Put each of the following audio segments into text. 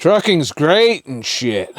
Trucking's great and shit.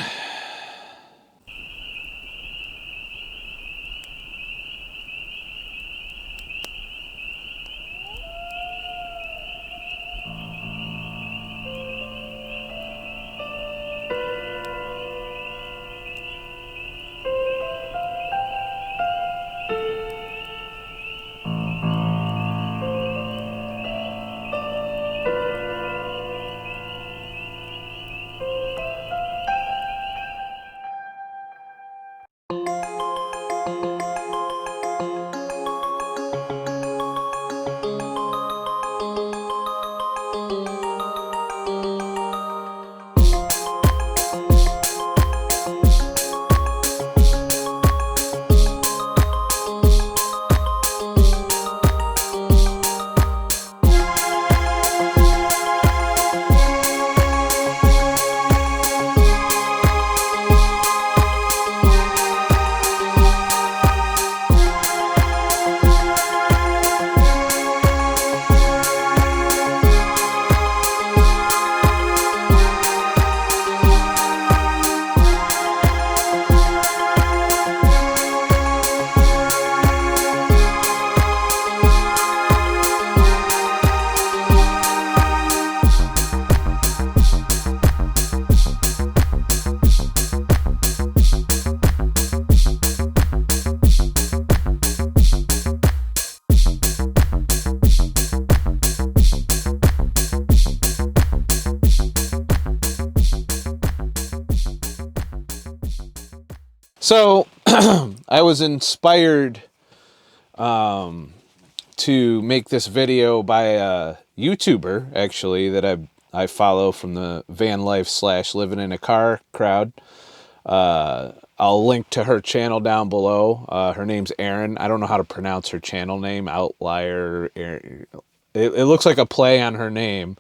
So I was inspired to make this video by a YouTuber, actually, that I follow from the VanLife / living in a car crowd. I'll link to her channel down below. Her name's Erin. I don't know how to pronounce her channel name. Outlier. It looks like a play on her name,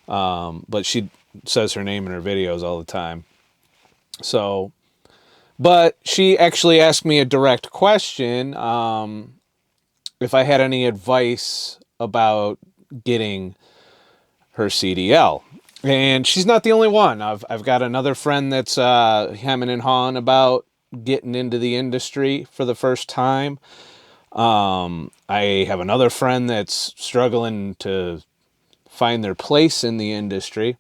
but she says her name in her videos all the time. So, but she actually asked me a direct question, if I had any advice about getting her CDL. And she's not the only one. I've got another friend that's hemming and hawing about getting into the industry for the first time. I have another friend that's struggling to find their place in the industry.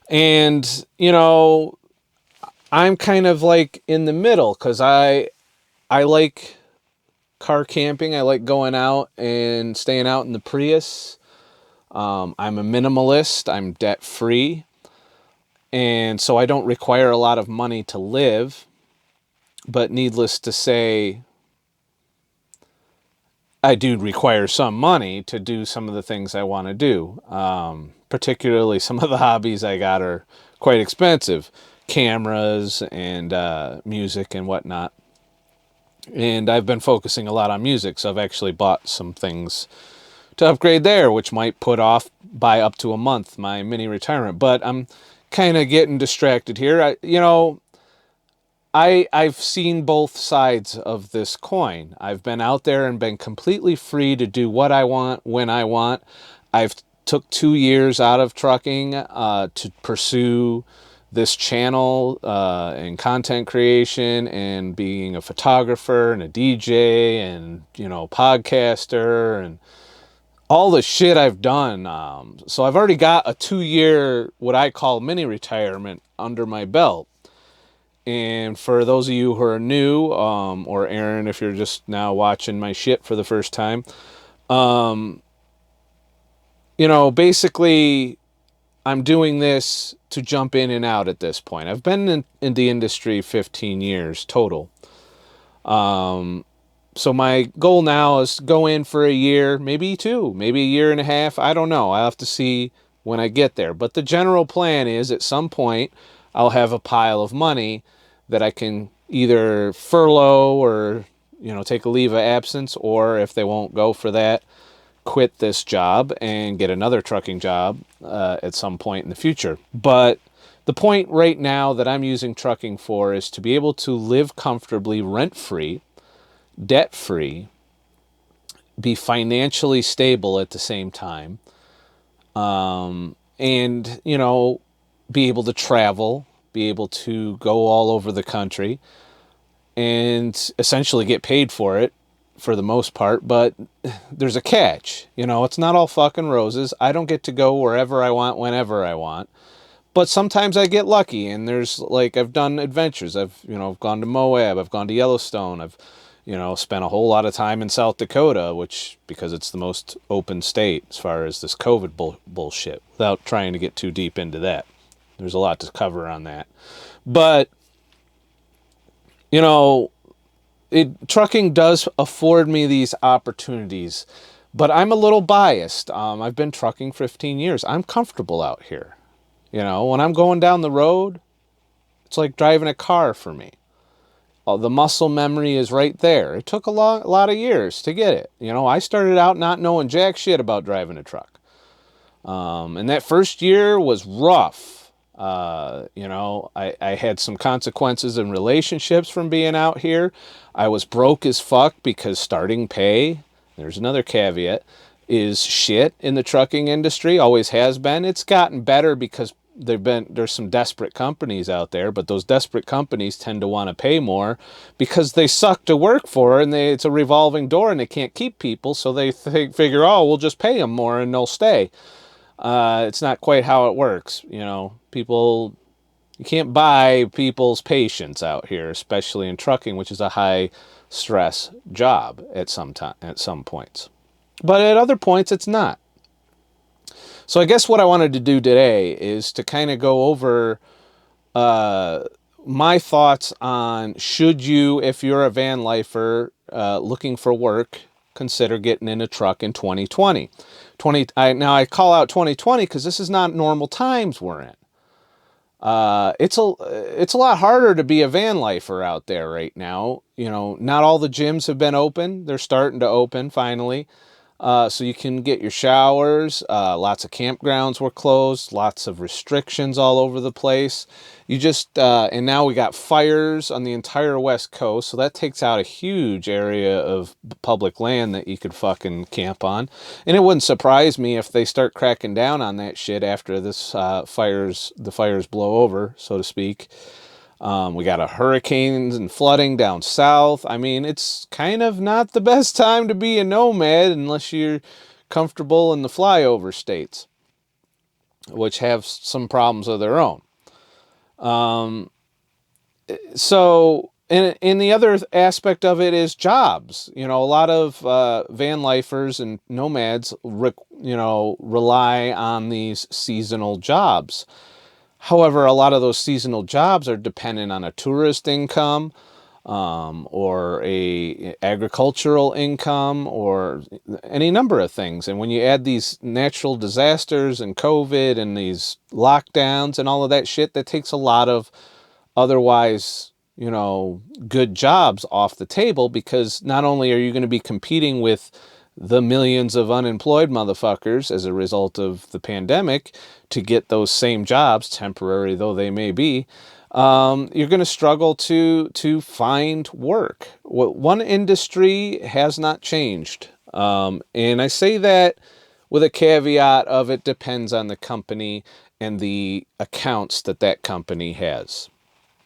And, you know, I'm kind of like in the middle, because I like car camping. I like going out and staying out in the Prius. I'm a minimalist. I'm debt free. And so I don't require a lot of money to live. But needless to say, I do require some money to do some of the things I want to do. Particularly some of the hobbies I got are quite expensive. Cameras and music and whatnot. And I've been focusing a lot on music, so I've actually bought some things to upgrade there, which might put off by up to a month my mini retirement. But I'm kind of getting distracted here. I've seen both sides of this coin. I've been out there and been completely free to do what I want when I want. I've took 2 years out of trucking to pursue this channel and content creation and being a photographer and a DJ and, podcaster and all the shit I've done. So I've already got a 2-year, what I call mini retirement under my belt. And for those of you who are new, or Aaron, if you're just now watching my shit for the first time, basically I'm doing this to jump in and out at this point. I've been in the industry 15 years total. So my goal now is to go in for a year, maybe 2, maybe a year and a half. I don't know. I'll have to see when I get there. But the general plan is at some point I'll have a pile of money that I can either furlough or, take a leave of absence, or if they won't go for that, quit this job and get another trucking job at some point in the future. But the point right now that I'm using trucking for is to be able to live comfortably, rent-free, debt-free, be financially stable at the same time, and, you know, be able to travel, be able to go all over the country and essentially get paid for it for the most part. But there's a catch. You know, it's not all fucking roses. I don't get to go wherever I want, whenever I want. But sometimes I get lucky, and there's like, I've done adventures. I've gone to Moab, I've gone to Yellowstone, I've, spent a whole lot of time in South Dakota, which, because it's the most open state as far as this COVID bullshit, without trying to get too deep into that. There's a lot to cover on that. But, you know, trucking does afford me these opportunities, but I'm a little biased. I've been trucking 15 years. I'm comfortable out here. You know, when I'm going down the road, it's like driving a car for me. The muscle memory is right there. It took a lot of years to get it. You know, I started out not knowing jack shit about driving a truck. And that first year was rough. I had some consequences in relationships from being out here. I was broke as fuck because starting pay, there's another caveat, is shit in the trucking industry. Always has been. It's gotten better because there's some desperate companies out there, but those desperate companies tend to want to pay more because they suck to work for, and it's a revolving door and they can't keep people, so they figure, oh, we'll just pay them more and they'll stay. It's not quite how it works. You know, you can't buy people's patience out here, especially in trucking, which is a high stress job at some points. But at other points, it's not. So I guess what I wanted to do today is to kind of go over my thoughts on, should you, if you're a van lifer looking for work, consider getting in a truck in 2020. Now I call out 2020 because this is not normal times we're in. It's a lot harder to be a van lifer out there right now. You know, not all the gyms have been open. They're starting to open finally. So you can get your showers. Lots of campgrounds were closed. Lots of restrictions all over the place. And now we got fires on the entire West Coast. So that takes out a huge area of public land that you could fucking camp on. And it wouldn't surprise me if they start cracking down on that shit after the fires blow over, so to speak. We got hurricanes and flooding down south. I mean, it's kind of not the best time to be a nomad unless you're comfortable in the flyover states, which have some problems of their own. So in the other aspect of it is jobs. You know, a lot of van lifers and nomads, rely on these seasonal jobs. However, a lot of those seasonal jobs are dependent on a tourist income, or a agricultural income, or any number of things. And when you add these natural disasters and COVID and these lockdowns and all of that shit, that takes a lot of otherwise, good jobs off the table, because not only are you going to be competing with the millions of unemployed motherfuckers as a result of the pandemic to get those same jobs, temporary though they may be, you're going to struggle to find work. One industry has not changed. And I say that with a caveat of, it depends on the company and the accounts that company has.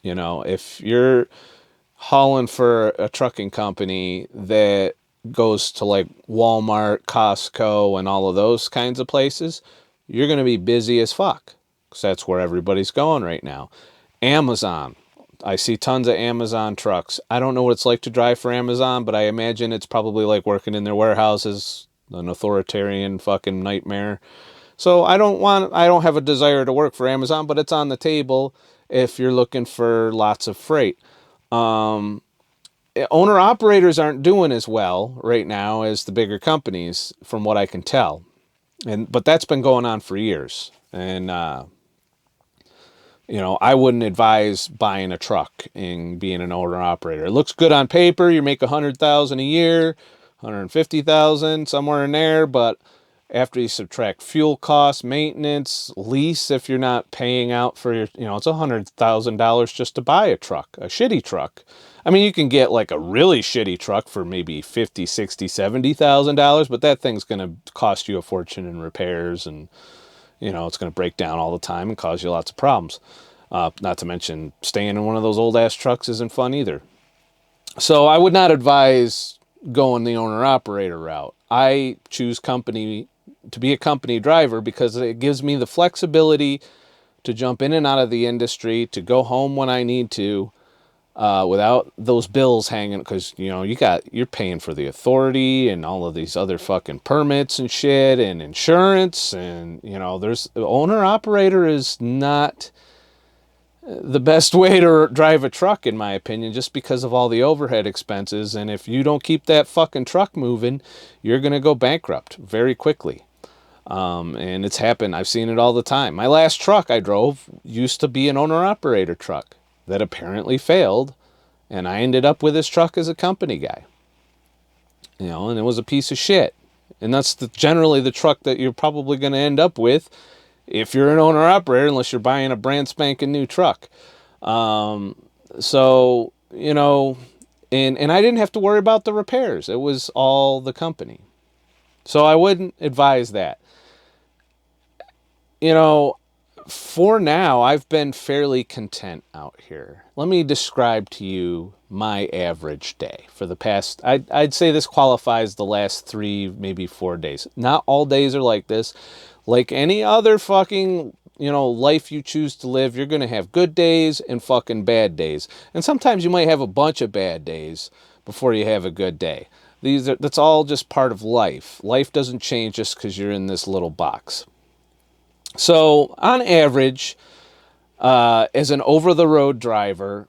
You know, if you're hauling for a trucking company that goes to like Walmart, Costco, and all of those kinds of places, you're going to be busy as fuck, because that's where everybody's going right now. Amazon. I see tons of Amazon trucks. I don't know what it's like to drive for Amazon, but I imagine it's probably like working in their warehouses, an authoritarian fucking nightmare. So I don't have a desire to work for Amazon, but it's on the table if you're looking for lots of freight. Owner-operators aren't doing as well right now as the bigger companies, from what I can tell. But that's been going on for years. And, I wouldn't advise buying a truck and being an owner-operator. It looks good on paper. You make $100,000 a year, $150,000, somewhere in there. But after you subtract fuel costs, maintenance, lease, if you're not paying out for your, it's $100,000 just to buy a truck, a shitty truck. I mean, you can get like a really shitty truck for maybe $50,000, $60,000, $70,000, but that thing's going to cost you a fortune in repairs and, it's going to break down all the time and cause you lots of problems. Not to mention staying in one of those old ass trucks isn't fun either. So I would not advise going the owner operator route. I choose to be a company driver because it gives me the flexibility to jump in and out of the industry, to go home when I need to, without those bills hanging, because you're paying for the authority and all of these other fucking permits and shit and insurance, and there's owner operator is not the best way to drive a truck, in my opinion, just because of all the overhead expenses. And if you don't keep that fucking truck moving, you're going to go bankrupt very quickly. And it's happened. I've seen it all the time. My last truck I drove used to be an owner-operator truck that apparently failed, and I ended up with this truck as a company guy. And it was a piece of shit. And that's generally the truck that you're probably going to end up with if you're an owner-operator, unless you're buying a brand spanking new truck. So, and I didn't have to worry about the repairs. It was all the company. So I wouldn't advise that. For now, I've been fairly content out here. Let me describe to you my average day for the past, I'd say this qualifies the last 3, maybe 4 days. Not all days are like this. Like any other fucking, life you choose to live, you're going to have good days and fucking bad days. And sometimes you might have a bunch of bad days before you have a good day. That's all just part of life. Life doesn't change just because you're in this little box. So on average, as an over-the-road driver,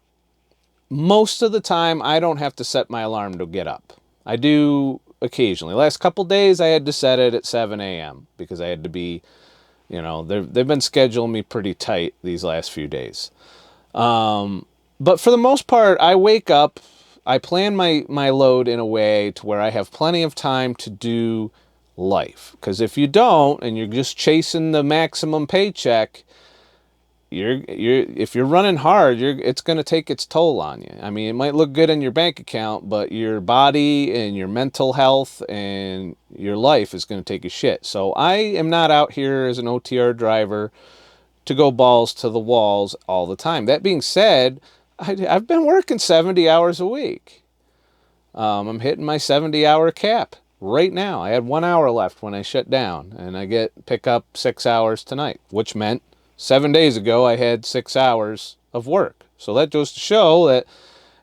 most of the time I don't have to set my alarm to get up. I do occasionally. Last couple days I had to set it at 7 a.m. because I had to be, they've been scheduling me pretty tight these last few days. But for the most part, I wake up, I plan my load in a way to where I have plenty of time to do life. Because if you don't, and you're just chasing the maximum paycheck, if you're running hard, it's going to take its toll on you. I mean, it might look good in your bank account, but your body and your mental health and your life is going to take a shit. So I am not out here as an OTR driver to go balls to the walls all the time. That being said, I've been working 70 hours a week. I'm hitting my 70-hour cap right now. I had 1 hour left when I shut down, and I pick up 6 hours tonight, which meant 7 days ago I had 6 hours of work. So that goes to show that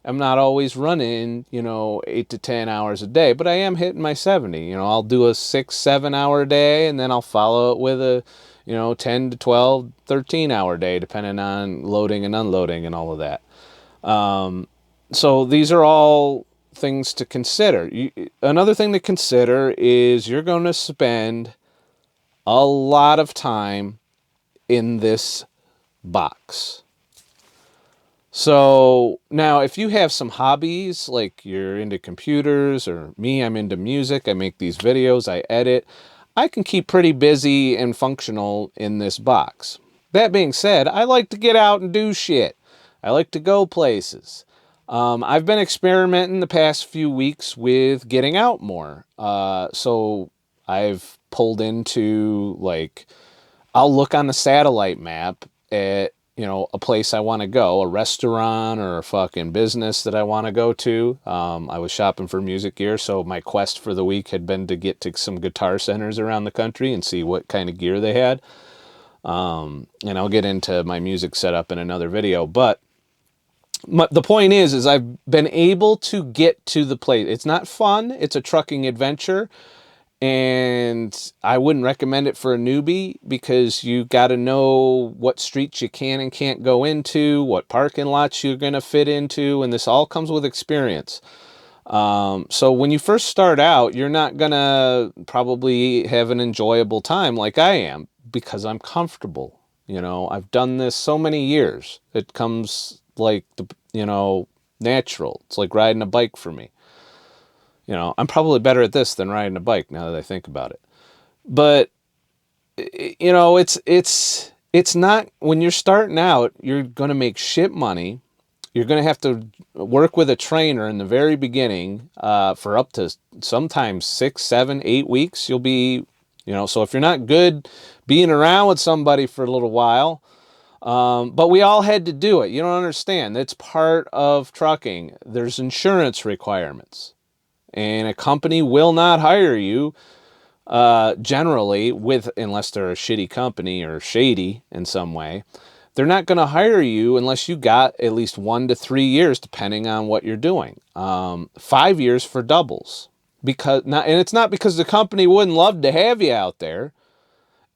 I'm not always running, 8 to 10 hours a day, but I am hitting my 70. I'll do a 6-7 hour day, and then I'll follow it with a 10 to 12, 13 hour day, depending on loading and unloading and all of that. So these are all things to consider. Another thing to consider is you're going to spend a lot of time in this box. So now if you have some hobbies, like you're into computers, or me, I'm into music, I make these videos, I edit, I can keep pretty busy and functional in this box. That being said, I like to get out and do shit. I like to go places. I've been experimenting the past few weeks with getting out more. So I've pulled into, I'll look on the satellite map at, a place I want to go, a restaurant or a fucking business that I want to go to. I was shopping for music gear, so my quest for the week had been to get to some guitar centers around the country and see what kind of gear they had. And I'll get into my music setup in another video, but the point is I've been able to get to the place. It's not fun. It's a trucking adventure. And I wouldn't recommend it for a newbie because you got to know what streets you can and can't go into, what parking lots you're going to fit into. And this all comes with experience. So when you first start out, you're not going to probably have an enjoyable time like I am because I'm comfortable. I've done this so many years. It comes natural. It's like riding a bike for me. I'm probably better at this than riding a bike now that I think about it. But, it's not, when you're starting out, you're going to make shit money. You're going to have to work with a trainer in the very beginning for up to sometimes 6, 7, 8 weeks. You'll be You know, so if you're not good being around with somebody for a little while, but we all had to do it. You don't understand. That's part of trucking. There's insurance requirements. And a company will not hire you generally, unless they're a shitty company or shady in some way. They're not going to hire you unless you got at least 1 to 3 years, depending on what you're doing. 5 years for doubles. And it's not because the company wouldn't love to have you out there.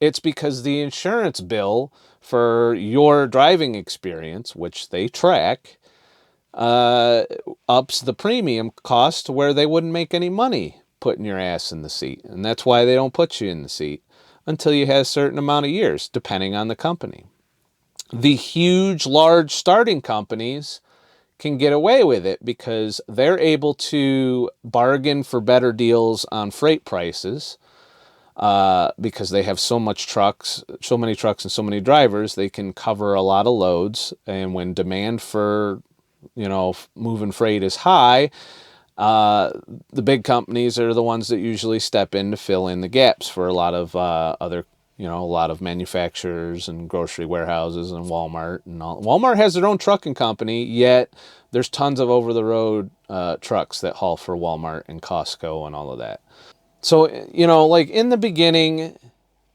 It's because the insurance bill for your driving experience, which they track, ups the premium cost to where they wouldn't make any money putting your ass in the seat. And that's why they don't put you in the seat until you have a certain amount of years, depending on the company. The huge, large starting companies can get away with it because they're able to bargain for better deals on freight prices. Because they have so many trucks and so many drivers, they can cover a lot of loads. And when demand for, moving freight is high, the big companies are the ones that usually step in to fill in the gaps for a lot of other, a lot of manufacturers and grocery warehouses and Walmart and all. Walmart has their own trucking company, yet there's tons of over-the-road trucks that haul for Walmart and Costco and all of that. So, like in the beginning,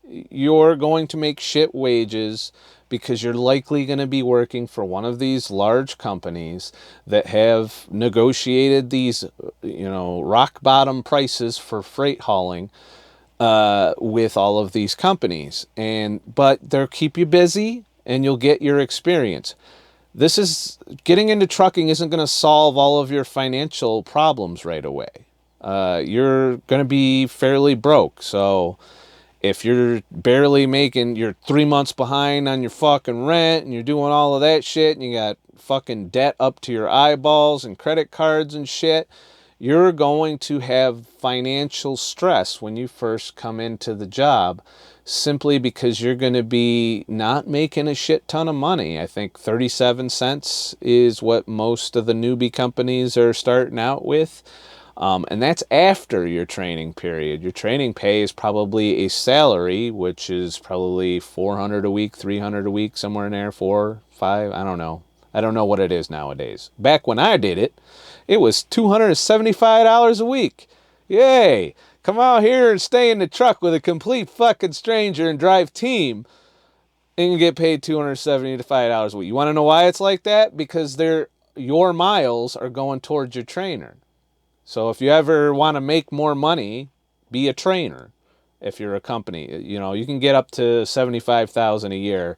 you're going to make shit wages because you're likely going to be working for one of these large companies that have negotiated these, rock bottom prices for freight hauling with all of these companies. But they'll keep you busy and you'll get your experience. Getting into trucking isn't going to solve all of your financial problems right away. You're going to be fairly broke. So if you're you're 3 months behind on your fucking rent and you're doing all of that shit and you got fucking debt up to your eyeballs and credit cards and shit, you're going to have financial stress when you first come into the job, simply because you're going to be not making a shit ton of money. I think 37 cents is what most of the newbie companies are starting out with. And that's after your training period. Your training pay is probably a salary, which is probably $400 a week, $300 a week, somewhere in there, 4, 5, I don't know. I don't know what it is nowadays. Back when I did it, it was $275 a week. Yay! Come out here and stay in the truck with a complete fucking stranger and drive team and you get paid $275 a week. You want to know why it's like that? Because your miles are going towards your trainer. So if you ever want to make more money, be a trainer. If you're a company, you can get up to $75,000 a year,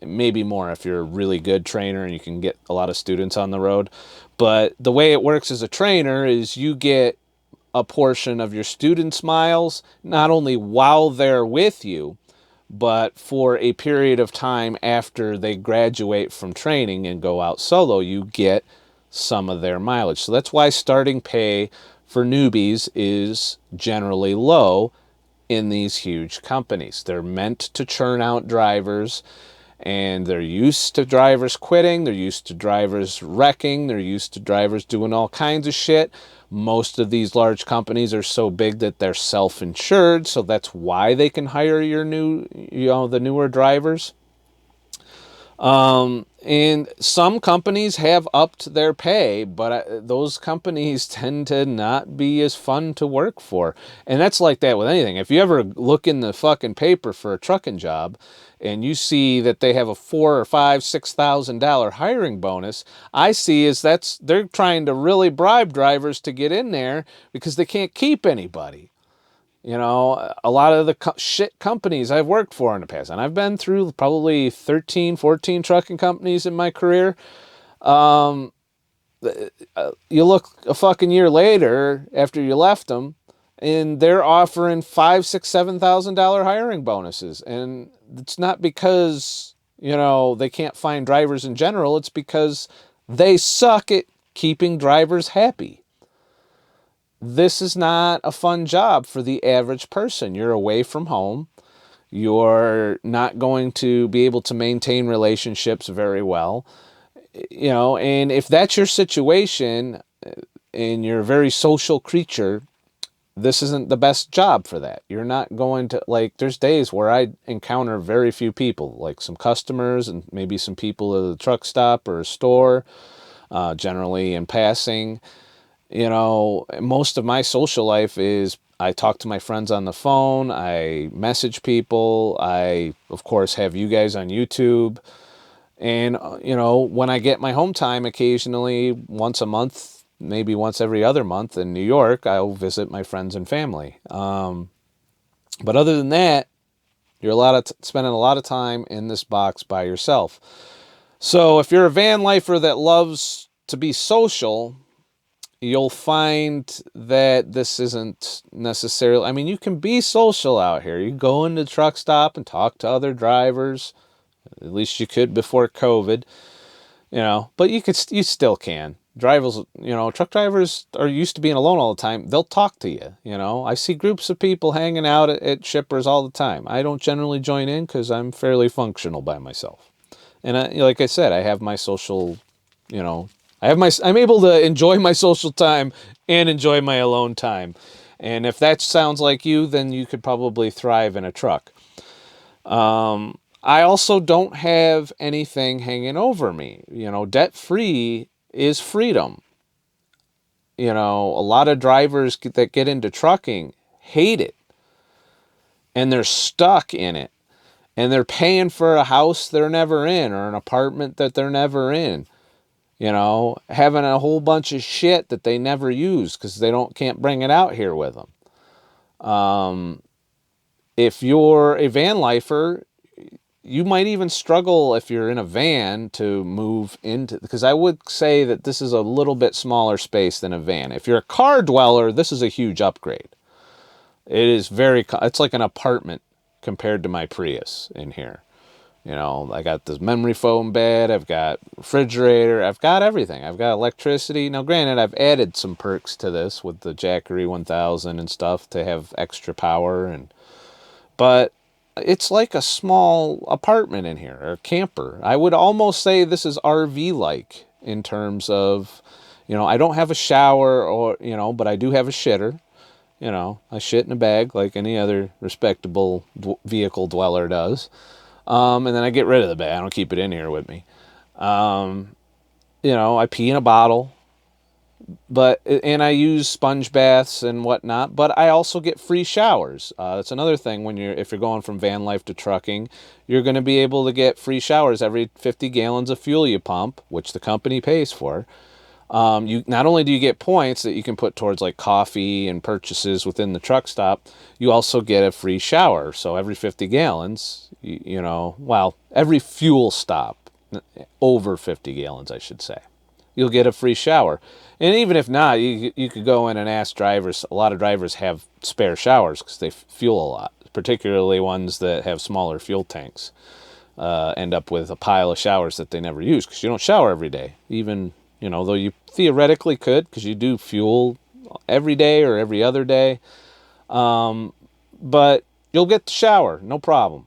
maybe more if you're a really good trainer and you can get a lot of students on the road. But the way it works as a trainer is you get a portion of your students' miles, not only while they're with you, but for a period of time after they graduate from training and go out solo, you get some of their mileage. So that's why starting pay for newbies is generally low in these huge companies. They're meant to churn out drivers, and they're used to drivers quitting, they're used to drivers wrecking, they're used to drivers doing all kinds of shit. Most of these large companies are so big that they're self-insured, so that's why they can hire the newer drivers. And some companies have upped their pay, but those companies tend to not be as fun to work for. And that's like that with anything. If you ever look in the fucking paper for a trucking job and you see that they have a $4,000 or $5,000, $6,000 hiring bonus, I see they're trying to really bribe drivers to get in there because they can't keep anybody. A lot of the shit companies I've worked for in the past, and I've been through probably 13, 14 trucking companies in my career. You look a fucking year later after you left them, and they're offering $5,000, $6,000, $7,000 hiring bonuses. And it's not because, they can't find drivers in general. It's because they suck at keeping drivers happy. This is not a fun job for the average person. You're away from home. You're not going to be able to maintain relationships very well. And if that's your situation and you're a very social creature, this isn't the best job for that. You're not going to, like, there's days where I encounter very few people, like some customers and maybe some people at a truck stop or a store, generally in passing. You know, most of my social life is I talk to my friends on the phone, I message people, I, of course, have you guys on YouTube. And, you know, when I get my home time occasionally, once a month, maybe once every other month in New York, I'll visit my friends and family. But other than that, you're spending a lot of time in this box by yourself. So if you're a van lifer that loves to be social, you'll find that this isn't necessarily, I mean, you can be social out here. You go into the truck stop and talk to other drivers. At least you could before COVID, you know, but you still can. Drivers, you know, truck drivers are used to being alone all the time. They'll talk to you, you know. I see groups of people hanging out at shippers all the time. I don't generally join in because I'm fairly functional by myself. And like I said, I have my social, you know, I'm able to enjoy my social time and enjoy my alone time. And if that sounds like you, then you could probably thrive in a truck. I also don't have anything hanging over me. You know, debt free is freedom. You know, a lot of drivers that get into trucking hate it and they're stuck in it and they're paying for a house they're never in or an apartment that they're never in. You know, having a whole bunch of shit that they never use because they can't bring it out here with them. If you're a van lifer, you might even struggle if you're in a van to move into, because I would say that this is a little bit smaller space than a van. If you're a car dweller, this is a huge upgrade. It's like an apartment compared to my Prius in here. You know, I got this memory foam bed, I've got refrigerator, I've got everything. I've got electricity. Now, granted, I've added some perks to this with the Jackery 1000 and stuff to have extra power, but it's like a small apartment in here, or camper. I would almost say this is RV-like in terms of, you know, I don't have a shower or, you know, but I do have a shitter. You know, I shit in a bag like any other respectable vehicle dweller does. And then I get rid of the bag. I don't keep it in here with me. You know, I pee in a bottle. And I use sponge baths and whatnot, but I also get free showers. That's another thing if you're going from van life to trucking, you're going to be able to get free showers every 50 gallons of fuel you pump, which the company pays for. You not only do you get points that you can put towards like coffee and purchases within the truck stop, you also get a free shower. So every 50 gallons, every fuel stop over 50 gallons, I should say, you'll get a free shower. And even if not, you could go in and ask drivers. A lot of drivers have spare showers because they fuel a lot, particularly ones that have smaller fuel tanks. End up with a pile of showers that they never use because you don't shower every day. Even, though you theoretically could because you do fuel every day or every other day. But you'll get the shower, no problem.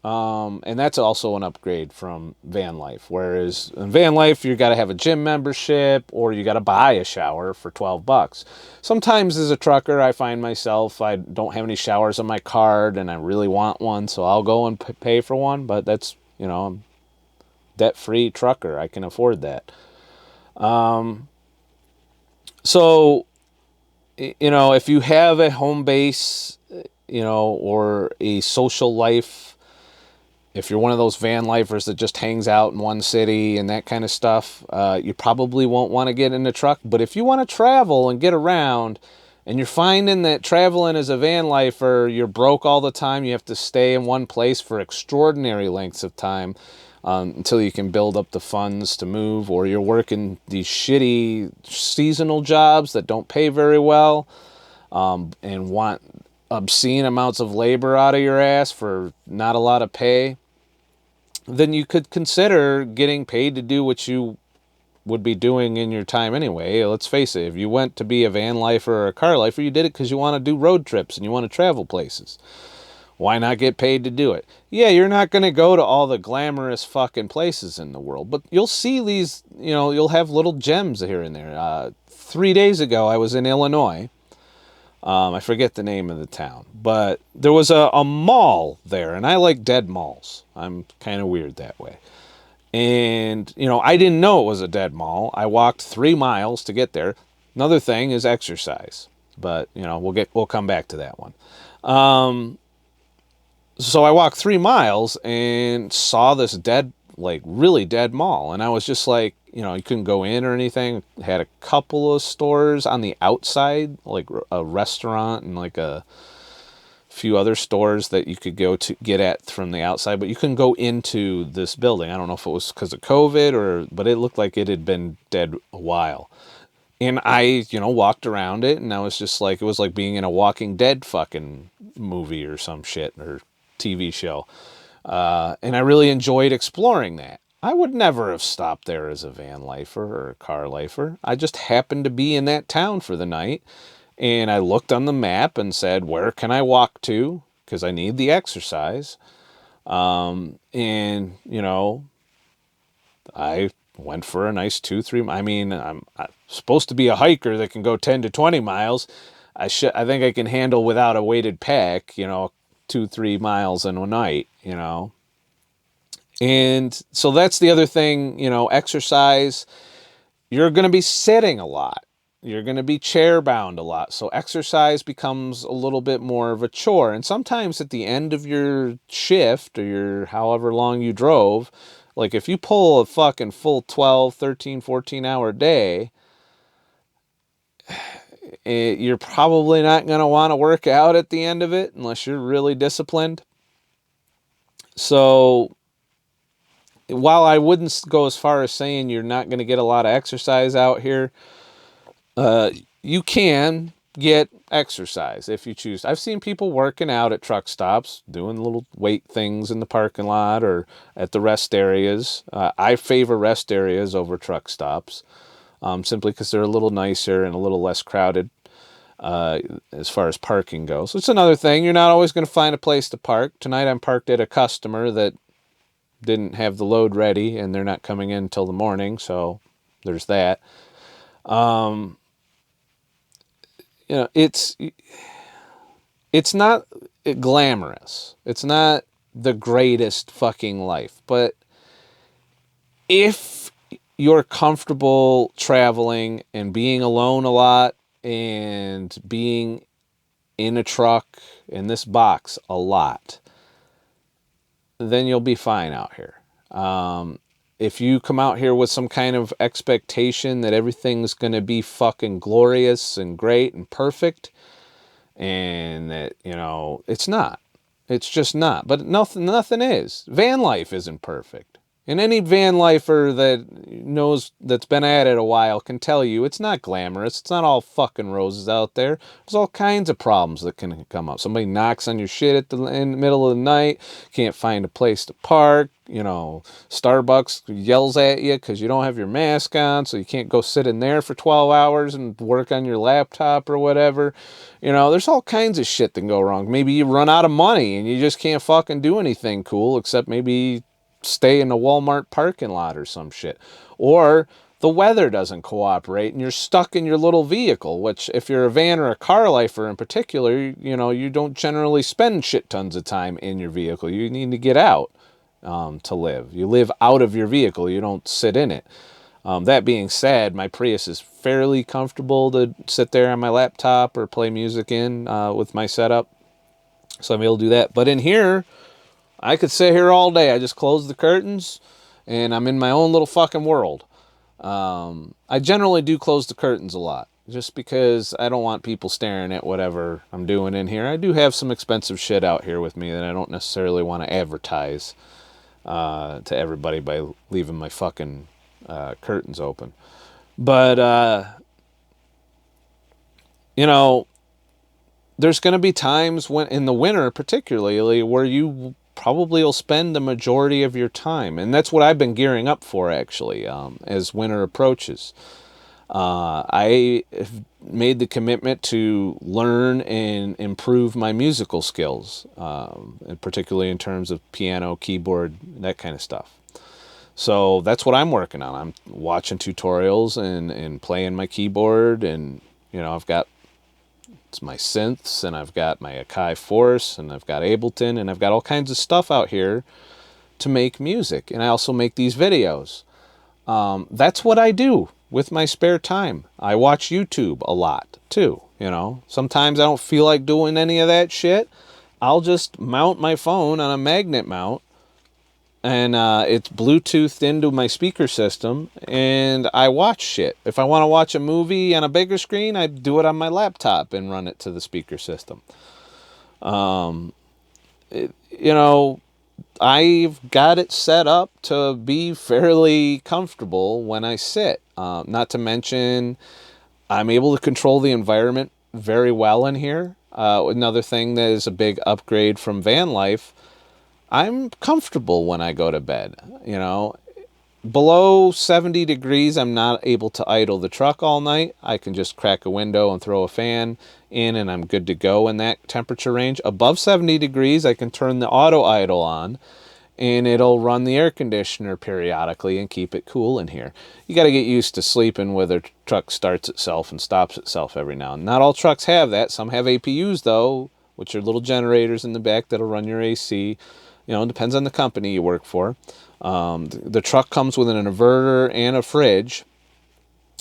And that's also an upgrade from van life. Whereas in van life, you got to have a gym membership or you got to buy a shower for $12. Sometimes as a trucker, I find myself, I don't have any showers on my card and I really want one. So I'll go and pay for one. But that's, I'm debt-free trucker. I can afford that. So, if you have a home base, or a social life, if you're one of those van lifers that just hangs out in one city and that kind of stuff, you probably won't want to get in a truck. But if you want to travel and get around and you're finding that traveling as a van lifer, you're broke all the time, you have to stay in one place for extraordinary lengths of time until you can build up the funds to move, or you're working these shitty seasonal jobs that don't pay very well and want obscene amounts of labor out of your ass for not a lot of pay, then you could consider getting paid to do what you would be doing in your time anyway. Let's face it, if you went to be a van lifer or a car lifer, you did it because you want to do road trips and you want to travel places. Why not get paid to do it? Yeah, you're not going to go to all the glamorous fucking places in the world, but you'll see these, you'll have little gems here and there. 3 days ago, I was in Illinois. I forget the name of the town, but there was a mall there, and I like dead malls. I'm kind of weird that way. And, I didn't know it was a dead mall. I walked 3 miles to get there. Another thing is exercise, but, we'll come back to that one. So I walked 3 miles and saw this dead, like really dead mall. And I was just like, you couldn't go in or anything. It had a couple of stores on the outside, like a restaurant and like a few other stores that you could go to get at from the outside, but you couldn't go into this building. I don't know if it was because of COVID but it looked like it had been dead a while. And I, walked around it, and I was just like, it was like being in a Walking Dead fucking movie or some shit or TV show. And I really enjoyed exploring that. I would never have stopped there as a van lifer or a car lifer. I just happened to be in that town for the night. And I looked on the map and said, where can I walk to? Because I need the exercise. And, I went for a nice 2-3. I mean, I'm supposed to be a hiker that can go 10 to 20 miles. I think I can handle without a weighted pack, 2-3 miles in a night, And so that's the other thing, exercise. You're going to be sitting a lot. You're going to be chair bound a lot. So exercise becomes a little bit more of a chore. And sometimes at the end of your shift or your however long you drove, like if you pull a fucking full 12, 13, 14-hour day, you're probably not going to want to work out at the end of it unless you're really disciplined. So while I wouldn't go as far as saying you're not going to get a lot of exercise out here, you can get exercise if you choose. I've seen people working out at truck stops, doing little weight things in the parking lot or at the rest areas. I favor rest areas over truck stops, simply because they're a little nicer and a little less crowded as far as parking goes. So it's another thing. You're not always going to find a place to park. Tonight I'm parked at a customer that didn't have the load ready, and they're not coming in until the morning, so there's that. It's not glamorous. It's not the greatest fucking life. But if you're comfortable traveling and being alone a lot and being in a truck in this box a lot, then you'll be fine out here. If you come out here with some kind of expectation that everything's going to be fucking glorious and great and perfect, and that, it's not. It's just not. But nothing is. Van life isn't perfect. And any van lifer that knows, that's been at it a while, can tell you it's not glamorous. It's not all fucking roses out there. There's all kinds of problems that can come up. Somebody knocks on your shit in the middle of the night, can't find a place to park. Starbucks yells at you because you don't have your mask on, so you can't go sit in there for 12 hours and work on your laptop or whatever. There's all kinds of shit that can go wrong. Maybe you run out of money and you just can't fucking do anything cool except maybe stay in a Walmart parking lot or some shit. Or the weather doesn't cooperate and you're stuck in your little vehicle, which if you're a van or a car lifer in particular, you don't generally spend shit tons of time in your vehicle. You need to get out to live. You live out of your vehicle. You don't sit in it. That being said, my Prius is fairly comfortable to sit there on my laptop or play music in with my setup. So I'm able to do that. But in here, I could sit here all day. I just close the curtains and I'm in my own little fucking world. I generally do close the curtains a lot just because I don't want people staring at whatever I'm doing in here. I do have some expensive shit out here with me that I don't necessarily want to advertise to everybody by leaving my fucking curtains open. But, there's going to be times when, in the winter particularly, where you probably will spend the majority of your time. And that's what I've been gearing up for, actually, as winter approaches. I have made the commitment to learn and improve my musical skills, and particularly in terms of piano, keyboard, that kind of stuff. So that's what I'm working on. I'm watching tutorials and playing my keyboard, and I've got it's my synths, and I've got my Akai Force, and I've got Ableton, and I've got all kinds of stuff out here to make music. And I also make these videos. That's what I do with my spare time. I watch YouTube a lot too, you know. Sometimes I don't feel like doing any of that shit. I'll just mount my phone on a magnet mount, and it's Bluetoothed into my speaker system, and I watch shit. If I want to watch a movie on a bigger screen, I do it on my laptop and run it to the speaker system. You know, I've got it set up to be fairly comfortable when I sit. Not to mention, I'm able to control the environment very well in here. Another thing that is a big upgrade from VanLife, I'm comfortable when I go to bed. You know, below 70 degrees, I'm not able to idle the truck all night. I can just crack a window and throw a fan in, and I'm good to go in that temperature range. Above 70 degrees, I can turn the auto idle on, and it'll run the air conditioner periodically and keep it cool in here. You got to get used to sleeping where the truck starts itself and stops itself every now and then. Not all trucks have that. Some have APUs, though, which are little generators in the back that'll run your AC. You know, it depends on the company you work for. The truck comes with an inverter and a fridge.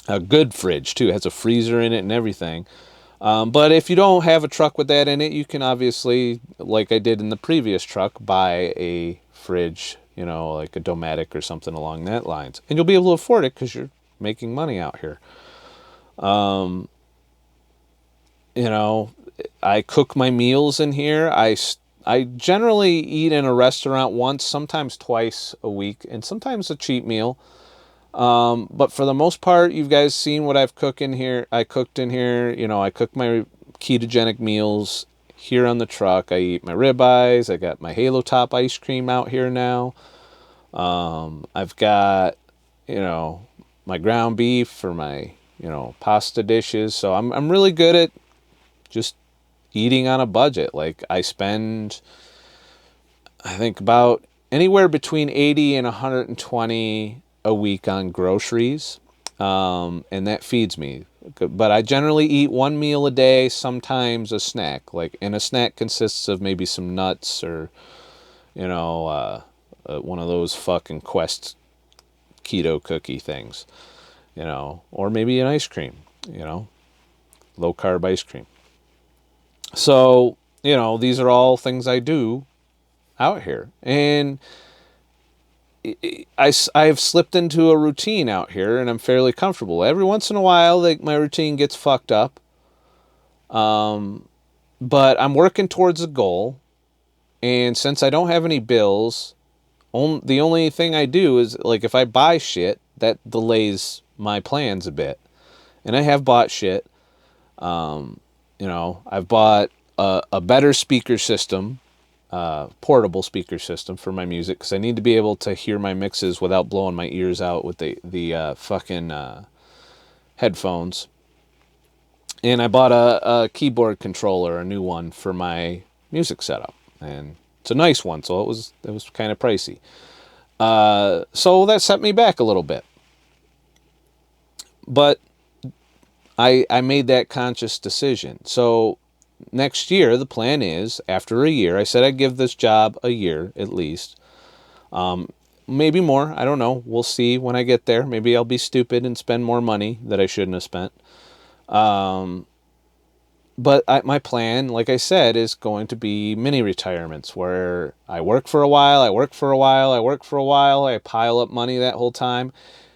A good fridge, too. It has a freezer in it and everything. But if you don't have a truck with that in it, you can obviously, like I did in the previous truck, buy a fridge, you know, like a Domatic or something along that lines. And you'll be able to afford it because you're making money out here. You know, I cook my meals in here. I generally eat in a restaurant once, sometimes twice a week, and sometimes a cheat meal. But for the most part, you guys seen what I've cooked in here. I cooked in here, you know, I cook my ketogenic meals here on the truck. I eat my ribeyes. I got my Halo Top ice cream out here now. I've got, you know, my ground beef for my, you know, pasta dishes. So I'm really good at just eating on a budget. Like, I spend, I think, about anywhere between 80 and 120 a week on groceries, and that feeds me. But I generally eat one meal a day, sometimes a snack. Like, and a snack consists of maybe some nuts or, you know, one of those fucking Quest keto cookie things, you know, or maybe an ice cream, you know, low carb ice cream. So, you know, these are all things I do out here. And I've slipped into a routine out here, and I'm fairly comfortable. Every once in a while, like, my routine gets fucked up. But I'm working towards a goal. And since I don't have any bills, the only thing I do is, like, if I buy shit, that delays my plans a bit. And I have bought shit. You know, I've bought a better speaker system, portable speaker system for my music, because I need to be able to hear my mixes without blowing my ears out with the fucking headphones. And I bought a keyboard controller, a new one for my music setup, and it's a nice one, so it was kind of pricey. So that set me back a little bit, but I made that conscious decision. So next year, the plan is, after a year, I said I'd give this job a year at least. Maybe more. I don't know. We'll see when I get there. Maybe I'll be stupid and spend more money that I shouldn't have spent. But my plan, like I said, is going to be mini retirements where I work for a while, I work for a while, I work for a while, I pile up money that whole time,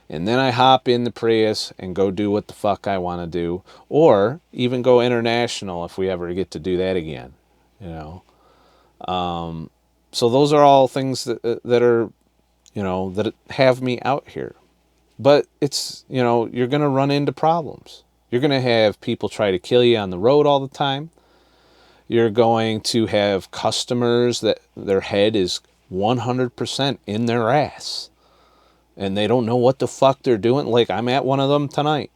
and then I hop in the Prius and go do what the fuck I want to do, or even go international if we ever get to do that again, you know. So those are all things that are, you know, that have me out here. But it's, you know, you're going to run into problems. You're going to have people try to kill you on the road all the time. You're going to have customers that their head is 100% in their ass, and they don't know what the fuck they're doing. Like, I'm at one of them tonight.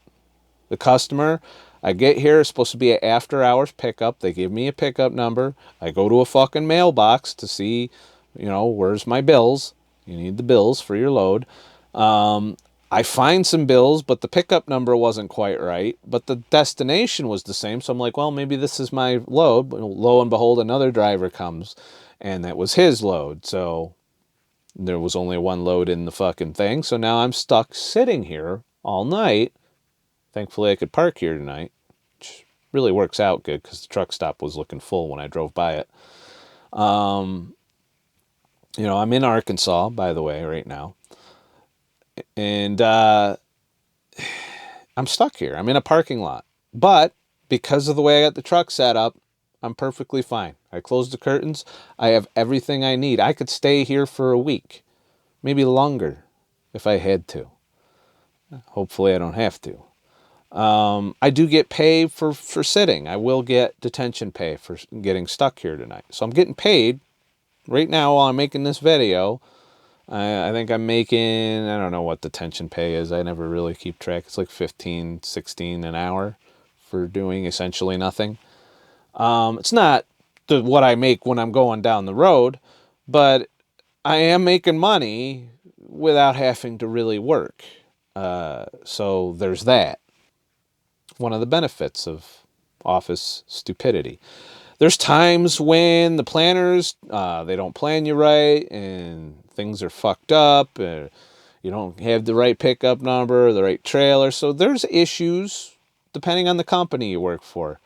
The customer, I get here, it's supposed to be an after hours pickup. They give me a pickup number. I go to a fucking mailbox to see, you know, where's my bills. You need the bills for your load. I find some bills, but the pickup number wasn't quite right, but the destination was the same. So I'm like, well, maybe this is my load. But lo and behold, another driver comes, and that was his load. So there was only one load in the fucking thing. So now I'm stuck sitting here all night. Thankfully, I could park here tonight, which really works out good because the truck stop was looking full when I drove by it. I'm in Arkansas, by the way, right now. And I'm stuck here. I'm in a parking lot. But because of the way I got the truck set up, I'm perfectly fine. I closed the curtains. I have everything I need. I could stay here for a week, maybe longer if I had to. Hopefully I don't have to. I do get paid for sitting. I will get detention pay for getting stuck here tonight. So I'm getting paid right now while I'm making this video. I think I'm making, I don't know what detention pay is. I never really keep track. It's like 15, 16 an hour for doing essentially nothing. It's not what I make when I'm going down the road, but I am making money without having to really work. So there's that. One of the benefits of office stupidity. There's times when the planners, they don't plan you right and things are fucked up. You don't have the right pickup number or the right trailer. So there's issues depending on the company you work for.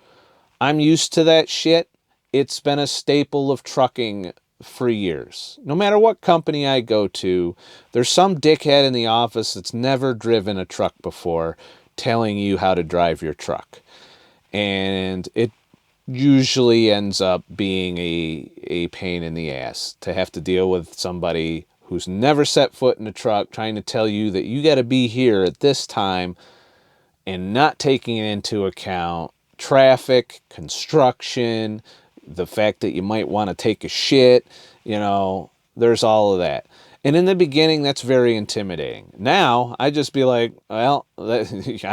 I'm used to that shit. It's been a staple of trucking for years. No matter what company I go to, there's some dickhead in the office that's never driven a truck before telling you how to drive your truck. And it usually ends up being a pain in the ass to have to deal with somebody who's never set foot in a truck trying to tell you that you got to be here at this time and not taking into account traffic, construction, the fact that you might want to take a shit, there's all of that. And in the beginning, that's very intimidating. Now, I just be like, well, I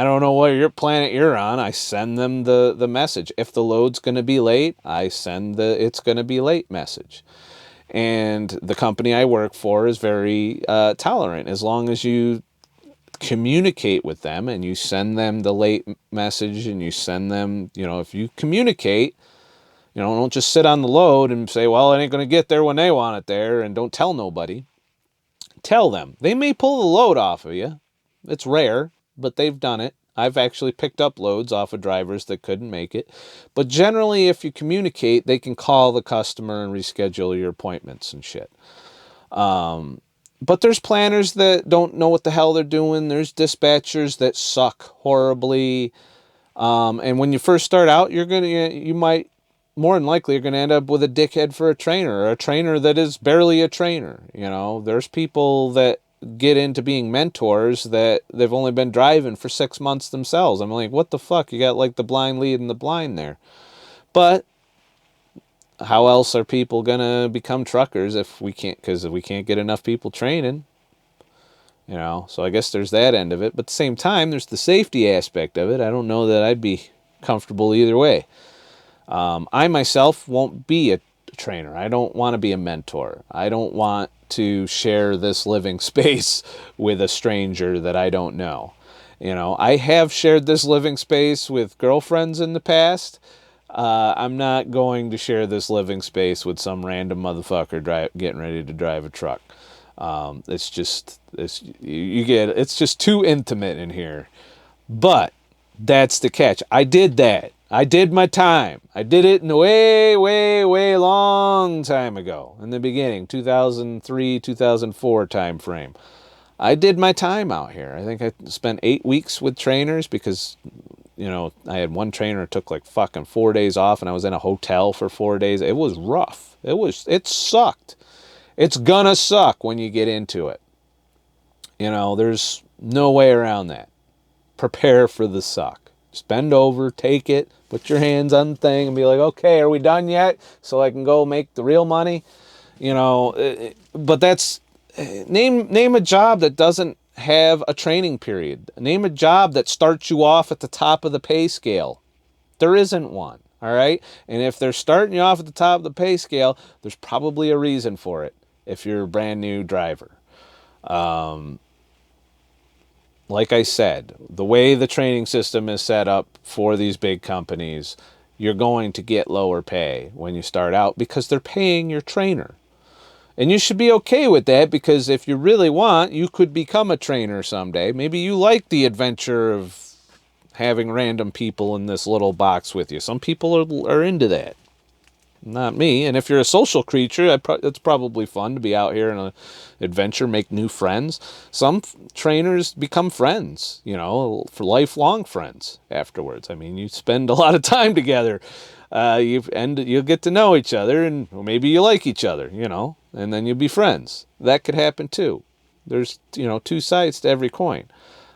don't know what planet you're on. I send them the message. If the load's going to be late, I send the it's going to be late message. And the company I work for is very tolerant. As long as you communicate with them and you send them the late message and you send them, if you communicate, don't just sit on the load and say, well, it ain't going to get there when they want it there, and don't tell nobody. Tell them. They may pull the load off of you. It's rare, but they've done it. I've actually picked up loads off of drivers that couldn't make it. But generally, if you communicate, they can call the customer and reschedule your appointments and shit. But there's planners that don't know what the hell they're doing. There's dispatchers that suck horribly. And when you first start out, you might, more than likely, you're going to end up with a dickhead for a trainer, or a trainer that is barely a trainer. There's people that get into being mentors that they've only been driving for 6 months themselves. I'm like, what the fuck? You got like the blind leading the blind there. But how else are people going to become truckers if we can't get enough people training? So I guess there's that end of it. But at the same time, there's the safety aspect of it. I don't know that I'd be comfortable either way. I myself won't be a trainer. I don't want to be a mentor. I don't want to share this living space with a stranger that I don't know. I have shared this living space with girlfriends in the past. I'm not going to share this living space with some random motherfucker getting ready to drive a truck. It's just too intimate in here. But that's the catch. I did that. I did my time. I did it in a way, way, way long time ago. In the beginning, 2003, 2004 time frame. I did my time out here. I think I spent 8 weeks with trainers because, I had one trainer who took like fucking 4 days off, and I was in a hotel for 4 days. It was rough. It sucked. It's gonna suck when you get into it. There's no way around that. Prepare for the suck. Just bend over, take it, put your hands on the thing and be like, okay, are we done yet? So I can go make the real money. But that's, name a job that doesn't have a training period. Name a job that starts you off at the top of the pay scale. There isn't one, all right? And if they're starting you off at the top of the pay scale, there's probably a reason for it if you're a brand new driver. like I said, the way the training system is set up for these big companies, you're going to get lower pay when you start out because they're paying your trainer. And you should be okay with that, because if you really want, you could become a trainer someday. Maybe you like the adventure of having random people in this little box with you. Some people are into that. Not me. And if you're a social creature, it's probably fun to be out here in an adventure, make new friends. Some trainers become friends, you know, for lifelong friends afterwards. I mean, you spend a lot of time together. You'll get to know each other, and maybe you like each other, you know, and then you'll be friends. That could happen too. There's, you know, two sides to every coin.